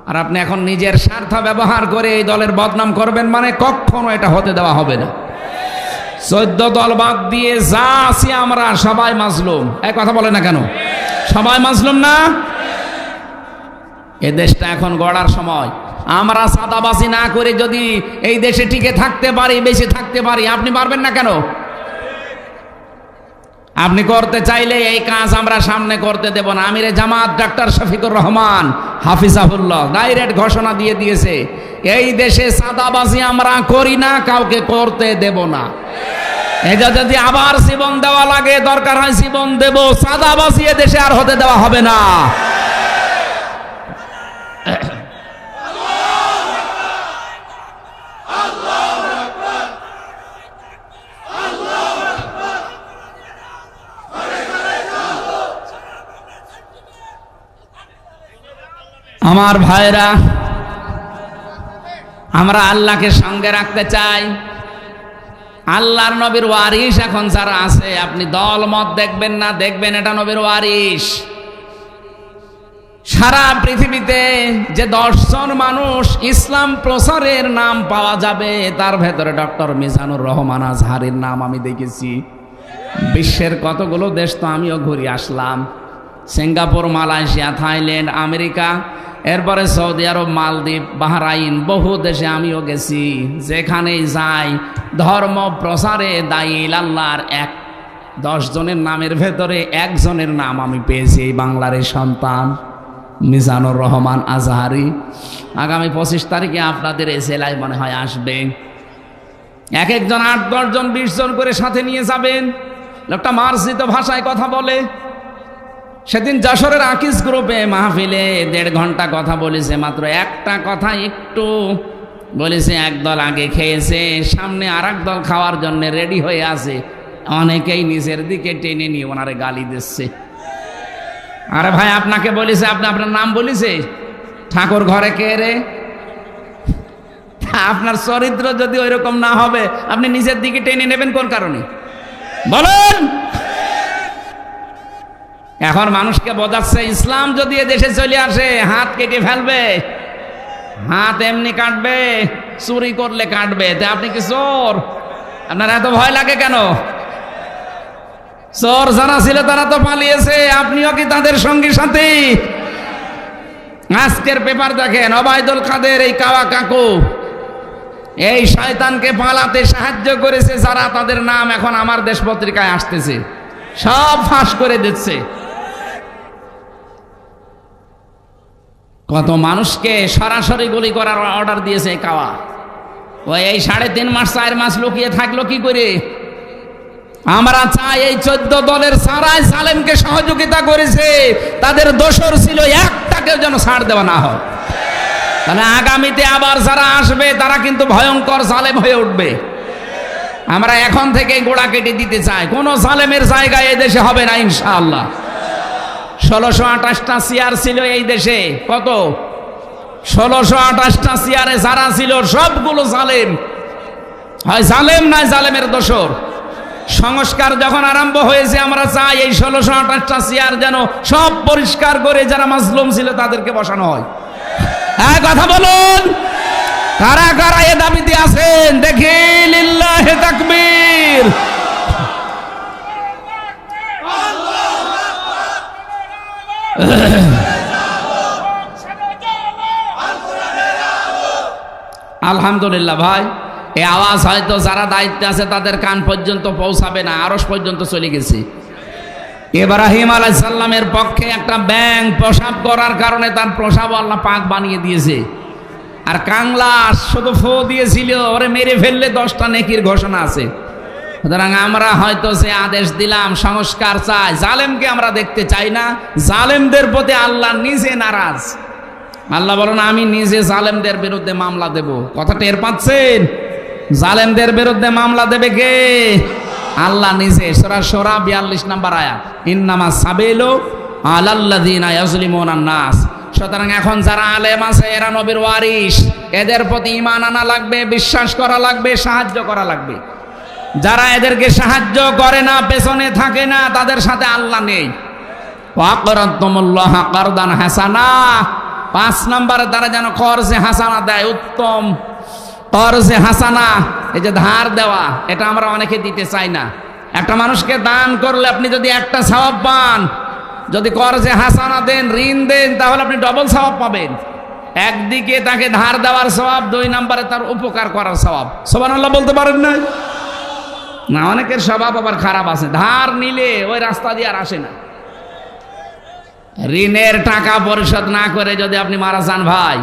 আর আপনি এখন নিজের স্বার্থ ব্যবহার করে এই দলের বদনাম করবেন, মানে কখনো এটা হতে দেওয়া হবে না। 14 দল বাদ দিয়ে যা আছি আমরা সবাই মাজলুম। এক কথা বলে না কেন? সবাই মাজলুম না? এ দেশটা এখন গড়ার সময়। আমরা সাদাবাজি না করে যদি এই দেশে টিকে থাকতে পারি, বেঁচে থাকতে পারি, আপনি পারবেন না কেন? আপনি করতে চাইলে এই কাজ আমরা সামনে করতে দেব না। আমিরে জামাত ডাক্তার শফিকুর রহমান হাফিজাহুল্লাহ ডাইরেক্ট ঘোষণা দিয়ে দিয়েছে, এই দেশে সাদাবাজি আমরা করি না, কাউকে করতে দেব না। এটা যদি আবার জীবন দেওয়া লাগে, দরকার হয় জীবন দেব, সাদাবাজি এ দেশে আর হতে দেওয়া হবে না। আমার ভাইরা, আমরা আল্লাহকে সঙ্গে রাখতে চাই। আল্লাহর নবীর ওয়ারিস এখন যারা আছে, আপনি দল মত দেখবেন না, দেখবেন এটা নবীর ওয়ারিস। সারা পৃথিবীতে যে 10 জন মানুষ ইসলাম প্রচারের নাম পাওয়া যাবে, তার ভেতরে ডক্টর মিজানুর রহমান আজহারের নাম আমি দেখেছি। বিশ্বের কতগুলো দেশ তো আমিও ঘুরে আসলাম, সিঙ্গাপুর, মালয়েশিয়া, থাইল্যান্ড, আমেরিকা, এরপরে সৌদি আরব, মালদ্বীপ, বাহরাইন, বহু দেশে আমিও গেছি। যেখানেই যাই ধর্ম প্রসারে দায়ী আল্লাহর 10 জনের নামের ভেতরে একজনের নাম আমি পেয়েছি, এই বাংলার সন্তান মিজানুর রহমান আজহারি। আগামী 25 তারিখে আপনাদের এই জেলায় মনে হয় আসবে। এক একজন 8-10 জন 20 জন করে সাথে নিয়ে যাবেন। লোকটা মার্জিত ভাষায় কথা বলে। সেদিন যশোরের আকিস গ্রুপে মাহফিলে 1.5 ঘন্টা কথা বলেছে, মাত্র একটা কথা একটু বলেছে। একদল আগে খেয়েছে, সামনে আর এক দল খাওয়ার জন্য রেডি হয়ে আছে। অনেকেই নিচের দিকে টেনে নিয়ে ওনারে গালি দিচ্ছে। আরে ভাই, আপনাকে বলেছে, আপনি আপনার নাম বলেছে, ঠাকুর ঘরে কে রে? আপনার চরিত্র যদি ওই রকম না হবে, আপনি নিচের দিকে টেনে নেবেন কোন কারণে বলেন? এখন মানুষকে বোঝাচ্ছে ইসলাম যদি এ দেশে চলে আসে হাত কেটে ফেলবে। হাত এমনি কাটবে, চুরি করলে কাটবে। তা আপনি কি চোর? আপনার এত ভয় লাগে কেন? চোর যারা ছিল তারা তো পালিয়েছে, আপনিও কি তাদের সঙ্গী সাথী? আজকের পেপার দেখেন, ওবায়দুল কাদের এই কাওয়া কাকু এই শয়তানকে পালাতে সাহায্য করেছে যারা, তাদের নাম এখন আমার দেশ পত্রিকায় আসতেছে, সব ফাঁস করে দিচ্ছে। কত মানুষকে সরাসরি গুলি করার অর্ডার দিয়েছে এই কাওয়া। ওই এই 3.5 মাস 4 মাস লুকিয়ে থাকলো কি করে? আমরা চাই এই 14 দলের সারাই সালেমকে সহযোগিতা করেছে, তাদের দোষর ছিল, একটাকেও যেন ছাড় দেওয়া না হয়। তাহলে আগামীতে আবার যারা আসবে তারা কিন্তু ভয়ঙ্কর জালেম হয়ে উঠবে। আমরা এখন থেকে গোড়া কেটে দিতে চাই। কোন জালেমের জায়গায় এই দেশে হবে না ইনশাআল্লাহ। 1628টা চেয়ার ছিল এই দেশে। কত? 1628টা চেয়ারে যারা ছিল সবগুলো জালেম, হয় জালেম নয় জালেমের দোসর। সংস্কার যখন আরম্ভ হয়েছে, আমরা চাই এই 1628টা চেয়ার যেন সব পরিষ্কার করে যারা মাজলুম ছিল তাদেরকে বসানো হয়। হ্যাঁ, কথা বলুন, কারা কারা এ দাবিতে আছেন দেখি? লিল্লাহে তাকবীর। আলহামদুলিল্লাহ ভাই, এই আওয়াজ হয়তো যারা দায়িত্বে আছে তাদের কান পর্যন্ত পৌঁছাবে না, আরশ পর্যন্ত চলে গেছে। ইব্রাহিম আলাইহিস সালামের পক্ষে একটা ব্যাঙ প্রসাব করার কারণে তার প্রসাব আল্লাহ পাক বানিয়ে দিয়েছে। আর কাংলা শুধু ফু দিয়েছিল, ওরে মেরে ফেললে 10টা নেকির ঘোষণা আছে। সুতরাং আমরা হয়তো যে আদেশ দিলাম, সংস্কার চাই, জালেমকে আমরা দেখতে চাই না। জালেমদের প্রতি আল্লাহ নিজে নারাজ। আল্লাহ বলেন, আমি নিজে জালেমদের বিরুদ্ধে মামলা দেব। কথা টের পাচ্ছেন? জালেমদের বিরুদ্ধে মামলা দেবে কে? আল্লাহ নিজে। সূরা শুরা 42 নম্বর আয়াত, ইন্নামা সাবিলু আলাল্লাযিনা ইয়াজলিমুনান নাস। সুতরাং এখন যারা আলেম আছে এরা নবীর ওয়ারিস, এদের প্রতি ঈমান আনা লাগবে, বিশ্বাস করা লাগবে, সাহায্য করা লাগবে। যারা এদেরকে সাহায্য করে না, পেছনে থাকে না, তাদের সাথে আল্লাহ নেই। ওয়াকরাতুমুল্লাহ কারদান হাসানা, 5 নম্বরে তারা যেন কর্জে হাসানা দেয়, উত্তম কর্জে হাসানা। এই যে ধার দেওয়া, এটা আমরা অনেকে দিতে চাই না। একটা মানুষকে দান করলে আপনি যদি একটা সওয়াব পান, যদি কর্জে হাসানা দেন, ঋণ দেন, তাহলে আপনি ডবল সওয়াব পাবেন। একদিকে তাকে ধার দেওয়ার সওয়াব, 2 নম্বরে তার উপকার করার সওয়াব। সুবহানাল্লাহ বলতে পারেন না? না, অনেকের স্বভাব আবার খারাপ আছে, ধার নিলে ওই রাস্তা দিয়ে আর আসে না। ঋণের টাকা পরিশোধ না করে যদি আপনি মারা যান ভাই,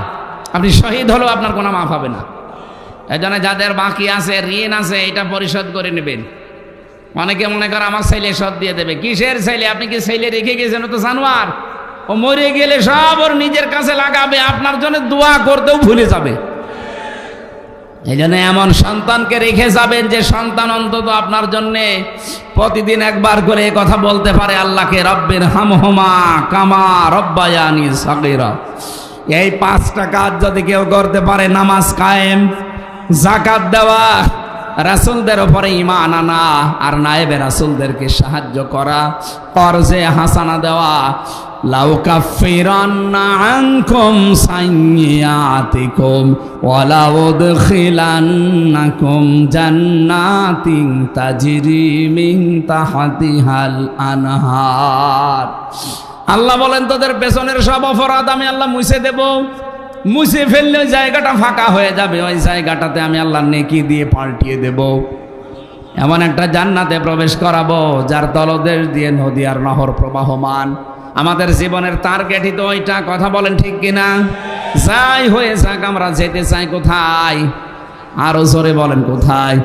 আপনি শহীদ হলেও আপনার কোনো মাফ হবে না। এজন্য যাদের বাকি আছে, ঋণ আছে, এটা পরিশোধ করে নেবেন। অনেকে মনে করে আমার ছেলে শোধ দিয়ে দেবে। কিসের ছেলে? আপনি কি ছেলে রেখে গেছেন? ও তো জানোয়ার, ও মরে গেলে সব ওর নিজের কাছে লাগাবে, আপনার জন্য দোয়া করতেও ভুলে যাবে। এই জন্য এমন সন্তানকে রেখে যাবেন যে সন্তান অন্তত আপনার জন্য প্রতিদিন একবার করে এই কথা বলতে পারে আল্লাহকে, রব্বির হামহুমা কামা রব্বায়ানি সগীরা। এই 5টা কাজ যদি কেউ করতে পারে, নামাজ কায়েম, যাকাত দেওয়া, রাসূলদের উপরে ঈমান আনা, আর নায়েবে রাসূলদেরকে সাহায্য করা, কর্জে হাসানা দেওয়া, লাউ কাফিরান্না আনকুম সাইয়্যাতিকুম ওয়া লাউদখিলান্নাকুম জান্নাতিন তাজরি মিন তাহতিহাল আনহার। আল্লাহ বলেন, তোদের পেছনের সব অপরাধ আমি আল্লাহ মুছে দেব। মুছে ফেললে জায়গাটা ফাঁকা হয়ে যাবে, ওই জায়গাটাতে আমি আল্লাহ নেকি দিয়ে পাল্টিয়ে দেব। এমন একটা জান্নাতে প্রবেশ করাবো যার তলদেশ দিয়ে নদী আর নহর প্রবাহমান। আমাদের জীবনের টার্গেটই তো ওইটা। কথা বলেন ঠিক কিনা? যাই হয়ে যাক, আমরা যেতে চাই কোথায়? আরো জোরে বলেন কোথায়?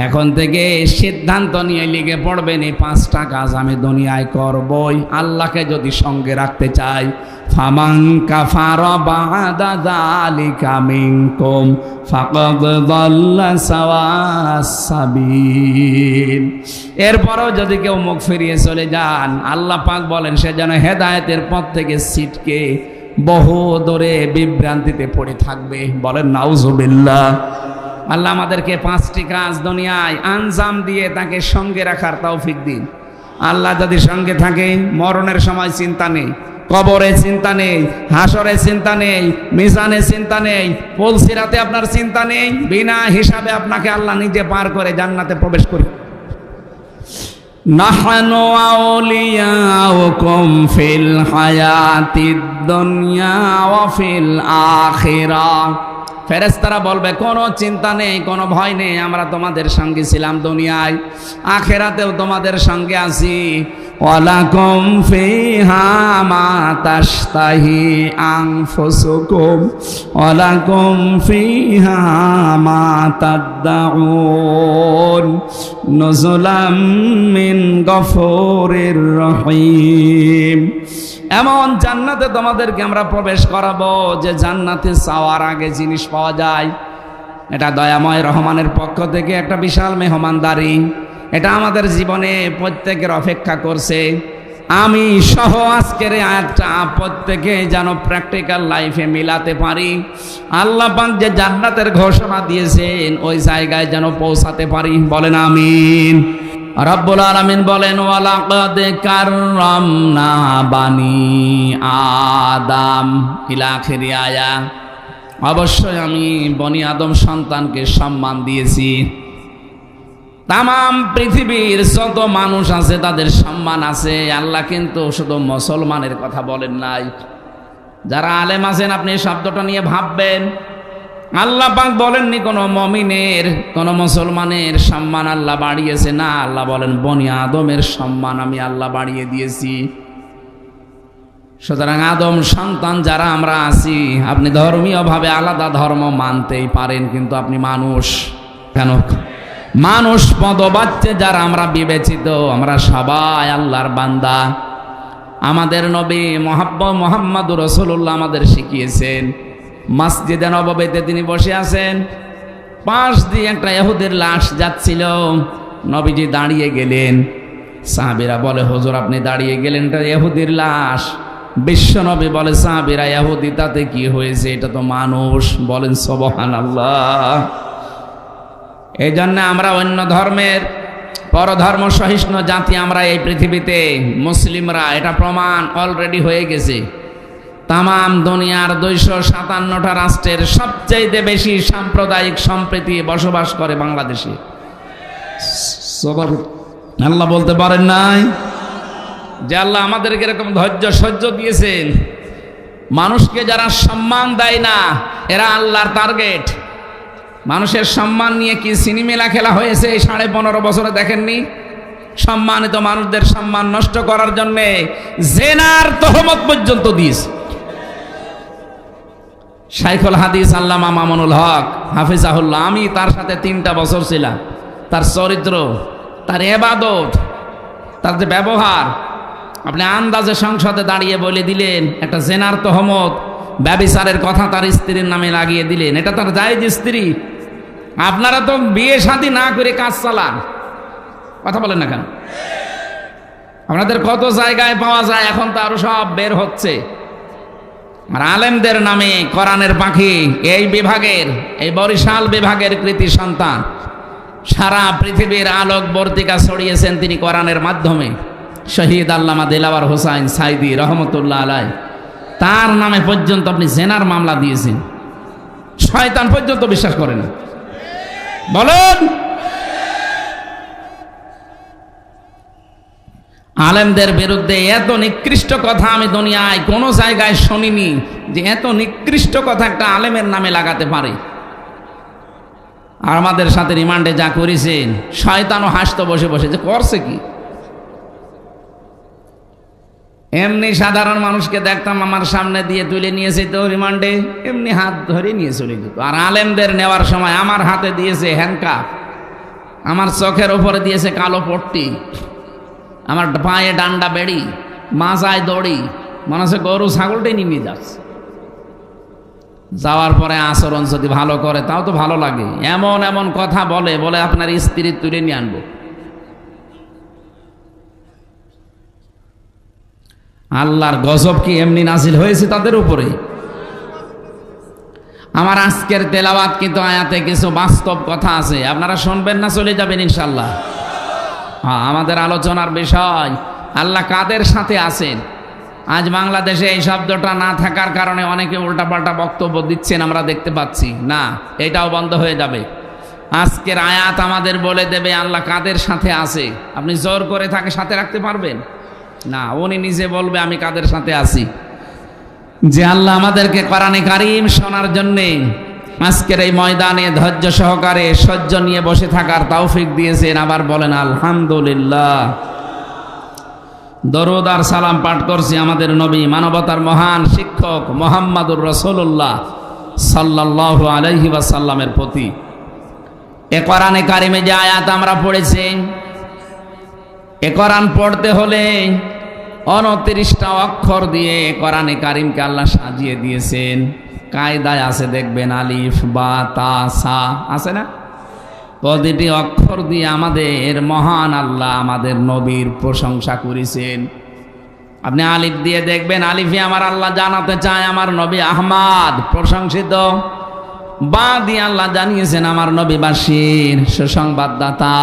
এখন থেকে সিদ্ধান্ত নিয়ে লিখে পড়বেন, এই 5টা কাজ আমি দুনিয়ায় করবই আল্লাহকে যদি সঙ্গে রাখতে চাই। ফামান কাফারা বাদা যালিকা মিনকুম ফাকাদ দাল্লা সাওয়াস সাবিল। এরপরও যদি কেউ মুখ ফিরিয়ে চলে যান, আল্লাহ পাক বলেন সে যেন হেদায়েতের পথ থেকে ছিটকে বহু দূরে বিভ্রান্তিতে পড়ে থাকবে। বলেন নাউজুবিল্লাহ। আল্লাহ আমাদেরকে 5টি কাজ দুনিয়ায় আঞ্জাম দিয়ে তাকে সঙ্গে রাখার তৌফিক দিন। আল্লাহ যদি সঙ্গে থাকে, মরণের সময় চিন্তা নেই, কবরে চিন্তা নেই, হাসরে চিন্তা নেই, মিজানে চিন্তা নেই, পুলসিরাতে আপনার চিন্তা নেই। বিনা হিসাবে আপনাকে আল্লাহ নিজে পার করে জান্নাতে প্রবেশ করে। নাহনু আউলিয়াউকুম ফিল হায়াতিদ দুনিয়া ওয়া ফিল আখিরাহ। ফেরেশতারা বলবে, কোনো চিন্তা নেই, কোনো ভয় নেই, আমরা তোমাদের সঙ্গে ছিলাম দুনিয়ায়, আখিরাতেও তোমাদের সঙ্গে আছি। ওয়ালাকুম ফিহা মা তাশতাহি আনফুসুকুম ওয়ালাকুম ফিহা মা তাদউন নুজুলাম মিন গফুরির রহিম। এমন জান্নাতে তোমাদেরকে আমরা প্রবেশ করাবো যে জান্নাতে চাওয়ার আগে জিনিস পাওয়া যায়। এটা দয়াময় রহমানের পক্ষ থেকে একটা বিশাল মেহমানদারি। এটা আমাদের জীবনে প্রত্যেকের অপেক্ষা করছে। আমি সহ আজকের আয়াতটা প্রত্যেকে যেন প্র্যাকটিক্যাল লাইফে মিলাতে পারি। আল্লাহ পাক যে জান্নাতের ঘোষণা দিয়েছেন ওই জায়গায় যেন পৌঁছাতে পারি। বলেন আমিন। রব্বুল আলামিন বলেন, ওয়ালাকাদ কাররামনা বানি আদম ইলা আখিরি আয়া। অবশ্যই আমি বনি আদম সন্তানকে সম্মান দিয়েছি। তামাম পৃথিবীর যত মানুষ আছে তাদের সম্মান আছে। আল্লাহ কিন্তু শুধু মুসলমানের কথা বলেন নাই। যারা আলেম আছেন, আপনি এই শব্দটা নিয়ে ভাববেন। আল্লাহ পাক বলেননি কোনো মুমিনের, কোনো মুসলমানের সম্মান আল্লাহ বাড়িয়েছে না। আল্লাহ বলেন বনি আদমের সম্মান আমি আল্লাহ বাড়িয়ে দিয়েছি। সুতরাং আদম সন্তান যারা আমরা আছি, আপনি ধর্মীয়ভাবে আলাদা ধর্ম মানতেই পারেন, কিন্তু আপনি মানুষ। কেন? মানুষ পদবাচ্চে যারা আমরা বিবেচিত, আমরা সবাই আল্লাহর বান্দা। আমাদের নবী মুহাম্মদুর রাসূলুল্লাহ আমাদের শিখিয়েছেন, মসজিদে নববীতে তিনি বসে আছেন, পাশ দিয়ে একটা ইহুদির লাশ যাচ্ছিল, নবীজি দাঁড়িয়ে গেলেন। সাহাবীরা বলে, হুজুর আপনি দাঁড়িয়ে গেলেন, এটা ইহুদির লাশ। বিশ্ব নবী বলে, সাহাবীরা ইহুদি তাতে কি হয়েছে, এটা তো মানুষ। বলেন সুবহানাল্লাহ। এই জন্য আমরা অন্য ধর্মের পরধর্ম সহিষ্ণু জাতি আমরা এই পৃথিবীতে, মুসলিমরা, এটা প্রমাণ অলরেডি হয়ে গেছে। তামাম দুনিয়ার 257টা রাষ্ট্রের সবচেয়ে বেশি সাম্প্রদায়িক সম্প্রীতি বসবাস করে বাংলাদেশে। আল্লাহ বলতে পারেন নাই যে আল্লাহ আমাদেরকে এরকম ধৈর্য সহ্য দিয়েছেন? মানুষকে যারা সম্মান দেয় না এরা আল্লাহর টার্গেট। মানুষের সম্মান নিয়ে কি সিনেমেলা খেলা হয়েছে এই 15.5 বছরে দেখেননি? সম্মানিত মানুষদের সম্মান নষ্ট করার জন্যে জেনার তহমত পর্যন্ত দিয়েছে। শাইখুল হাদিস আল্লামা মামুনুল হক হাফিজাহুল্লাহ, আমি তার সাথে 3টা বছর ছিলাম। তার চরিত্র, তার ইবাদত, তার যে ব্যবহার, আপনি আন্দাজে সংসদে দাঁড়িয়ে বলে দিলেন একটা জেনার তহমত, ব্যভিচারের কথা তার স্ত্রীর নামে লাগিয়ে দিলেন। এটা তার জায়েজ স্ত্রী। আপনারা তো বিয়ে শাদী না করে কাজ চালান, কথা বলেন না কেন? আপনাদের কত জায়গায় পাওয়া যায়, এখন তো আরো সব বের হচ্ছে। আর আলেমদের নামে কোরআনের পাখি এই বিভাগের, এই বরিশাল বিভাগের কৃতি সন্তান, সারা পৃথিবীর আলোক বর্তিকা ছড়িয়েছেন তিনি কোরআনের মাধ্যমে। শহীদ আল্লামা দিলাওয়ার হোসাইন সাইদি রহমতুল্লাহ আলাই, তার নামে পর্যন্ত আপনি জেনার মামলা দিয়েছেন। শয়তান পর্যন্ত বিশ্বাস করে না। বলুন, আলেমদের বিরুদ্ধে এত নিকৃষ্ট কথা আমি দুনিয়ায় কোনো জায়গায় শুনিনি যে এত নিকৃষ্ট কথা একটা আলেমের নামে লাগাতে পারে। আর আমাদের সাথে রিমান্ডে যা করেছেন, শয়তানও হাসতো বসে বসে যে করছে কি। এমনি সাধারণ মানুষকে দেখতাম আমার সামনে দিয়ে তুলে নিয়েছে তো রিমান্ডে, এমনি হাত ধরে নিয়ে চলে যেত। আর আলেমদের নেওয়ার সময় আমার হাতে দিয়েছে হ্যান্ডকাফ, আমার চোখের ওপরে দিয়েছে কালো পট্টি, আমার পায়ে ডান্ডা বেড়ি, মাজায় দড়ি, মনে হচ্ছে গরু ছাগলটাই নিয়ে যাচ্ছে। যাওয়ার পরে আচরণ যদি ভালো করে তাও তো ভালো লাগে। এমন এমন কথা বলে বলে আপনার স্ত্রী তুলে নিয়ে আনবো। আল্লাহর গজব কি এমনি নাজিল হয়েছে তাদের উপরে? আমার আজকের তেলাওয়াত কিন্তু আয়াতে কিছু বাস্তব কথা আছে, আপনারা শুনবেন না চলে যাবেন ইনশাল্লাহ। আমাদের আলোচনার বিষয় আল্লাহ কাদের সাথে আছেন। আজ বাংলাদেশে এই শব্দটা না থাকার কারণে অনেকে উল্টাপাল্টা বক্তব্য দিচ্ছেন, আমরা দেখতে পাচ্ছি। না, এটাও বন্ধ হয়ে যাবে। আজকের আয়াত আমাদের বলে দেবে আল্লাহ কাদের সাথে আছে। আপনি জোর করে তাকে সাথে রাখতে পারবেন না, উনি নিজে বলবে আমি কাদের সাথে আছি। যে আল্লাহ আমাদেরকে কোরআনে কারীম শোনার জন্যে আজকের এই ময়দানে ধৈর্য সহকারে সহ্য নিয়ে বসে থাকার তৌফিক দিয়েছেন, আবার বলেন আলহামদুলিল্লাহ। দরুদ আর সালাম পাঠ করছি আমাদের নবী, মানবতার মহান শিক্ষক মুহাম্মদুর রাসূলুল্লাহ সাল্লাল্লাহু আলাইহি ওয়াসাল্লামের প্রতি। এ কোরআনে কারিমে যে আয়াত আমরা পড়েছি, এ কোরআন পড়তে হলে 29টা অক্ষর দিয়ে কোরআনে কারিমকে আল্লাহ সাজিয়ে দিয়েছেন। কায়দায় আছে দেখবেন, আলিফ বা তা সা আছে না? প্রতিটি অক্ষর দিয়ে আমাদের মহান আল্লাহ আমাদের নবীর প্রশংসা করেছেন। আপনি আলিফ দিয়ে দেখবেন, আলিফে আমার আল্লাহ জানাতে চায় আমার নবী আহমদ প্রশংসিত। বা দিয়ে আল্লাহ জানিয়েছেন আমার নবী বাশীর সুসংবাদদাতা।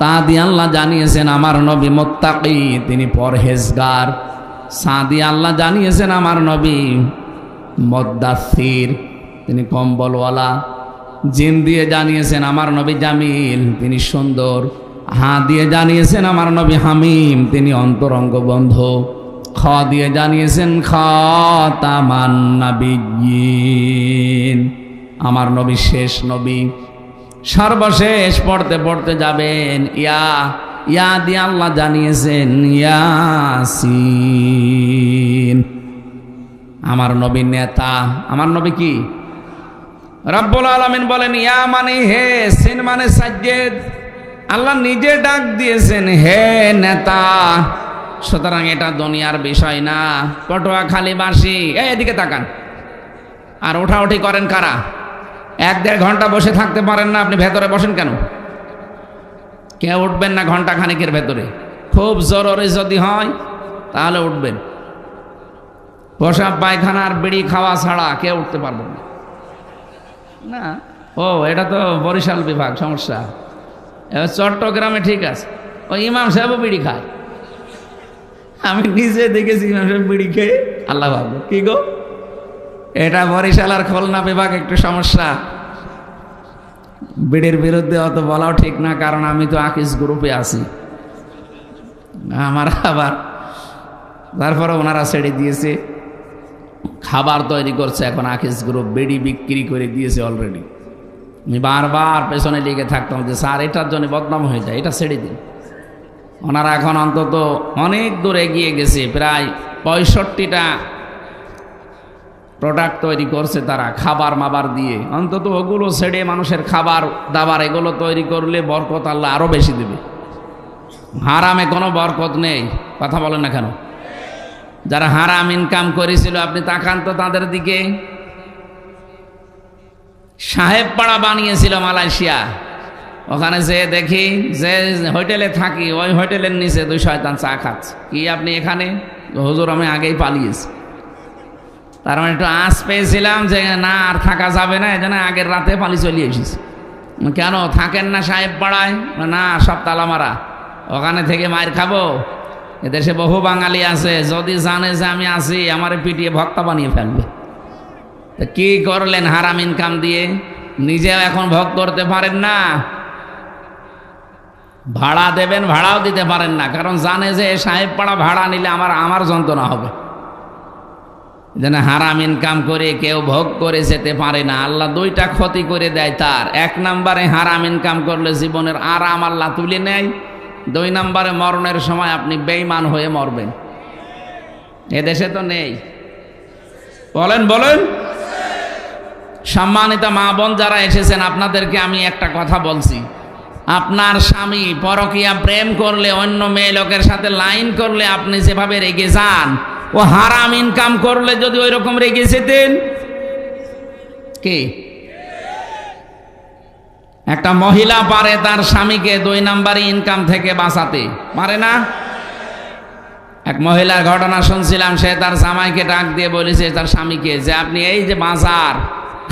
তা দিয়ে আল্লাহ জানিয়েছেন আমার নবী মুত্তাকি, তিনি পরহেজগার। সা দিয়ে আল্লাহ জানিয়েছেন আমার নবী মুদ্দাসসির, তিনি কম্বলওয়ালা। জিম দিয়ে জানিয়েছেন আমার নবী জামিল, তিনি সুন্দর। হা দিয়ে জানিয়েছেন আমার নবী হামিম, তিনি অন্তরঙ্গ বন্ধু। খ দিয়ে জানিয়েছেন খাতামান নাবিয়্যিন, আমার নবী শেষ নবী, সর্বশেষ। পড়তে পড়তে যাবেন ইয়া দিয়ে আল্লাহ জানিয়েছেন ইয়াসিন, আমার নবী নেতা। আমার নবী কি? রব্বুল আলামিন বলেন ইয়া মানে হে, সিন মানে সাজ্জেদ। আল্লাহ নিজে ডাক দিয়েছেন হে নেতা। সুতরাং এটা দুনিয়ার বিষয় না। পটুয়াখালীবাসী এদিকে তাকান। আর ওঠাউঠি করেন কারা? 1-1.5 ঘন্টা বসে থাকতে পারেন না, আপনি ভেতরে বসেন কেন? কেউ উঠবেন না ঘন্টা খানিকের ভেতরে। খুব জরুরি যদি হয় তাহলে উঠবেন। পোশাক পায়খানার বিড়ি খাওয়া ছাড়া কেউ উঠতে পারবেন না। না, ও এটা তো বরিশাল বিভাগ, সমস্যা। এবার চট্টগ্রামে ঠিক আছে, ওই ইমাম সাহেবও বিড়ি খায়। আমি নিজে দেখেছি মানুষের বিড়ি খেয়ে। আল্লাহ ভাবো কি গো, এটা বরিশাল আর খুলনা বিভাগ একটু সমস্যা। বিড়ির বিরুদ্ধে অত বলাও ঠিক না, কারণ আমি তো আকিস গ্রুপে আছি। আমার আবার তারপরে ওনারা ছেড়ে দিয়েছে, খাবার তৈরি করছে এখন আকিস গ্রুপ, বিড়ি বিক্রি করে দিয়েছে অলরেডি। আমি বারবার পেছনে লেগে থাকতাম যে স্যার এটার জন্য বদনাম হয়ে যায়, এটা ছেড়ে দিন। ওনারা এখন অন্তত অনেক দূর এগিয়ে গেছে, প্রায় 65টা প্রোডাক্ট তৈরি করছে তারা, খাবার মাবার দিয়ে। অন্তত ওগুলো ছেড়ে মানুষের খাবার দাবার এগুলো তৈরি করলে বরকত আল্লাহ আরো বেশি দেবে। হারামে কোনো বরকত নেই, কথা বলেন না কেন? যারা হারাম ইনকাম করেছিল আপনি তাকান তো তাদের দিকে। সাহেব পাড়া বানিয়েছিল মালয়েশিয়া, ওখানে যে দেখি যে হোটেলে থাকি ওই হোটেলের নিচে 2 শয়তান চা খাচ্ছে। কি আপনি এখানে? হুজুর আমি আগেই পালিয়েছি। তার মানে একটু আঁচ পেয়েছিলাম যে না আর থাকা যাবে না, এই জন্য আগের রাতে পালিয়ে চলে এসেছি। কেন থাকেন না সাহেব পাড়ায়? না, সব তালা মারা, ওখানে থেকে মায়ের খাবো। এদেশে বহু বাঙালি আছে, যদি জানে যে আমি আছি আমার পিটিয়ে ভক্তা বানিয়ে ফেলবে। কি করলেন হারাম ইনকাম দিয়ে? নিজেও এখন ভোগ করতে পারেন না, ভাড়া দেবেন ভাড়াও দিতে পারেন না, কারণ জানে যে সাহেব পাড়া ভাড়া নিলে আমার যন্ত্রণা হবে। যেন হারাম ইনকাম করে কেউ ভোগ করে যেতে পারে না, আল্লাহ 2টা ক্ষতি করে দেয় তার। 1 নম্বরে হারাম ইনকাম করলে জীবনের আরাম আল্লাহ তুলে নেয়, 2 নম্বরে মরণের সময় আপনি বেঈমান হয়ে মরবেন। এদেশে তো নেই, বলেন বলেন। সম্মানিত মা বোন যারা এসেছেন, আপনাদেরকে আমি একটা কথা বলছি, আপনার স্বামী পরকীয়া প্রেম করলে, অন্য মেয়ে লোকের সাথে লাইন করলে আপনি যেভাবে রেগে যান, ও হারাম ইনকাম করলে যদি ওই রকম রেগে যেতেন। কি একটা মহিলা পারে তার স্বামীকে 2 নম্বরে ইনকাম থেকে বাঁচাতে পারে না? এক মহিলার ঘটনা শুনছিলাম, সে তার জামাইকে ডাক দিয়ে বলেছে তার স্বামীকে যে আপনি এই যে বাজার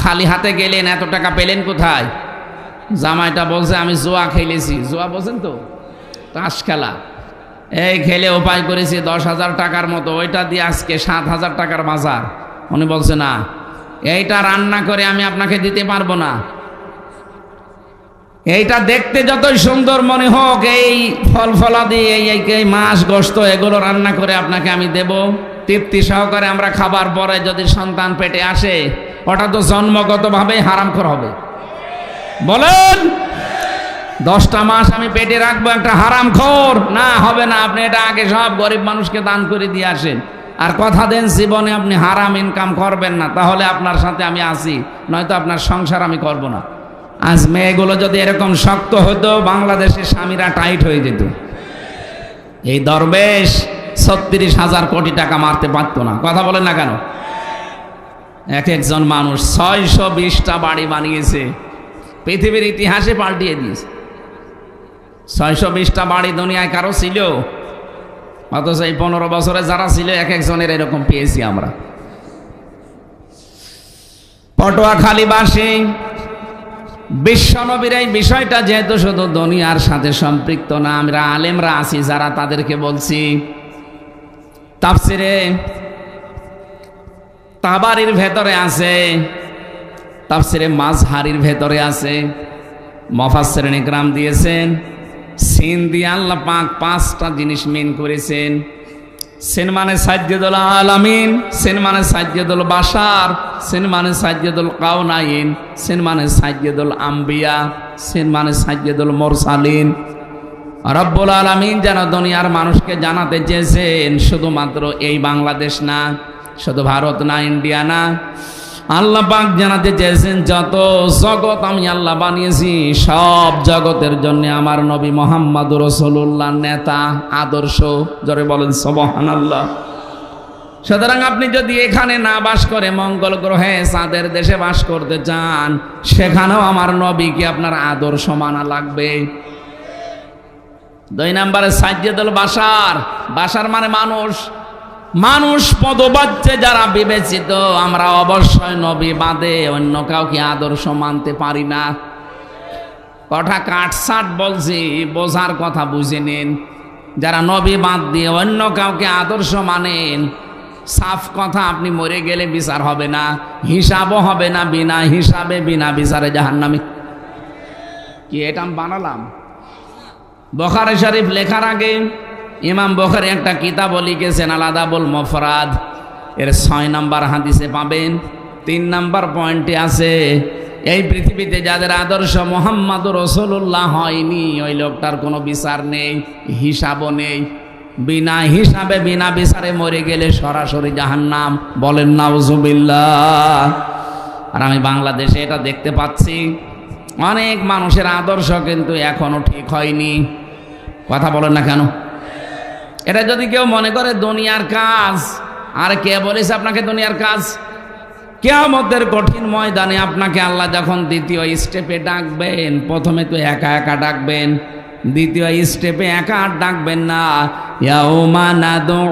খালি হাতে গেলেন, এত টাকা পেলেন কোথায়? জামাইটা বলছে আমি জুয়া খেলেছি। জুয়া বলছেন তো, তাস খেলা, এই খেলে উপায় করেছি 10,000 টাকার মতো, ওইটা দিয়ে আজকে 7,000 টাকার বাজার। উনি বলছে না, এইটা রান্না করে আমি আপনাকে দিতে পারবো না, এইটা দেখতে যতই সুন্দর মনে হোক, এই ফল ফলাদি এই মাছ গোস্ত এগুলো রান্না করে আপনাকে আমি দেব, তৃপ্তি সহকারে আমরা খাবার পরে যদি সন্তান পেটে আসে, ওটা তো জন্মগতভাবেই হারামখোর হবে। বলেন 10টা মাস আমি পেটে রাখবো একটা হারামখোর? না, হবে না। আপনি এটা আগে সব গরিব মানুষকে দান করে দিয়ে আসেন, আর কথা দেন জীবনে আপনি হারাম ইনকাম করবেন না, তাহলে আপনার সাথে আমি আসি, নয়তো আপনার সংসার আমি করব না। আজ মেয়েগুলো যদি এরকম শক্ত হতো, বাংলাদেশের স্বামীরা টাইট হয়ে যেত। এই দরবেশ 36,000 কোটি টাকা মারতে পারতো না, কথা বলেন না কেন? এক একজন মানুষ 620টা বাড়ি বানিয়েছে, পৃথিবীর ইতিহাসে পাল্টিয়ে দিয়েছে। 620টা বাড়ি দুনিয়ায় কারো ছিল? অথচ এই 15 বছরে যারা ছিল এক একজনের এরকম পেয়েছি আমরা। পটুয়াখালীবাসী বিশ্বনবীর এই বিষয়টা যেহেতু শুধু দুনিয়ার সাথে সম্পৃক্ত না, আমরা আলেমরা আছি যারা, তাদেরকে বলছি, তাফসিরে তাবারির ভেতরে আছে, তাফসিরে মাজহারির ভেতরে আছে, মুফাসসিরিন ইকরাম দিয়েছেন, সিন দিয়ে আল্লাহ পাক 5টা জিনিস মেন করেছেন। সিন মানে সাজ্জাদুল আলামিন, সিন মানে সাজ্জাদুল বাশার, সিন মানে সাজ্জাদুল কাউনাইন, সিন মানে সাজ্জাদুল আম্বিয়া, সিন মানে সাজ্জাদুল মুরসালিন। রব্বুল আলামিন যেন দুনিয়ার মানুষকে জানাতে চেয়েছেন, শুধুমাত্র এই বাংলাদেশ না, শুধু ভারত না, ইন্ডিয়া না, আল্লাহ পাক জানাতে চেয়েছেন যত জগৎ আমি আল্লাহ বানিয়েছি, সব জগতের জন্য আমার নবী মুহাম্মদুর রাসূলুল্লাহ নেতা, আদর্শ। জোরে বলেন সুবহানাল্লাহ। সুতরাং আপনি যদি এখানে না বাস করে মঙ্গল গ্রহে চাঁদের দেশে বাস করতে চান, সেখানেও আমার নবীকে আপনার আদর্শ মানা লাগবে। 2 নম্বরে সাজ্জাদুল বাশার, বাশার মানে মানুষ, মানুষ পদবাচ্যে যারা বিবেচিত, আমরা অবশ্যই নবী বাদে অন্য কাউকে আদর্শ মানতে পারি না। কথা কাটসাট বলছি, বোঝার কথা বুঝে নিন। যারা নবী বাদ দিয়ে অন্য কাউকে আদর্শ মানেন, সাফ কথা, আপনি মরে গেলে বিচার হবে না, হিসাবও হবে না, বিনা হিসাবে বিনা বিচারে জাহান্নামী। কি এটা আমি বানালাম? বুখারী শরীফ লেখার আগে ইমাম বুখারী একটা কিতাবও লিখেছেন, আল আদাবুল মুফরাদ। এর 6 নম্বর হাদিসে পাবেন, 3 নম্বর পয়েন্টে আছে, এই পৃথিবীতে যাদের আদর্শ মুহাম্মাদুর রাসূলুল্লাহ হয়নি, ওই লোকটার কোনো বিচার নেই, হিসাবও নেই, বিনা হিসাবে বিনা বিচারে মরে গেলে সরাসরি জাহান্নাম। বলেন নাউজুবিল্লাহ। আর আমি বাংলাদেশে এটা দেখতে পাচ্ছি, অনেক মানুষের আদর্শ কিন্তু এখনো ঠিক হয়নি। কথা বলেন না কেন? এটা যদি কেউ মনে করে দুনিয়ার কাজ, আর কে বলেছে আপনাকে দুনিয়ার কাজ? কিয়ামতের কঠিন ময়দানে আপনাকে আল্লাহ যখন দ্বিতীয় স্টেপে ডাকবেন, প্রথমে তো একা একা ডাকবেন, দ্বিতীয় স্টেপে একা আর ডাকবেন না। ইয়াউমা নাদউ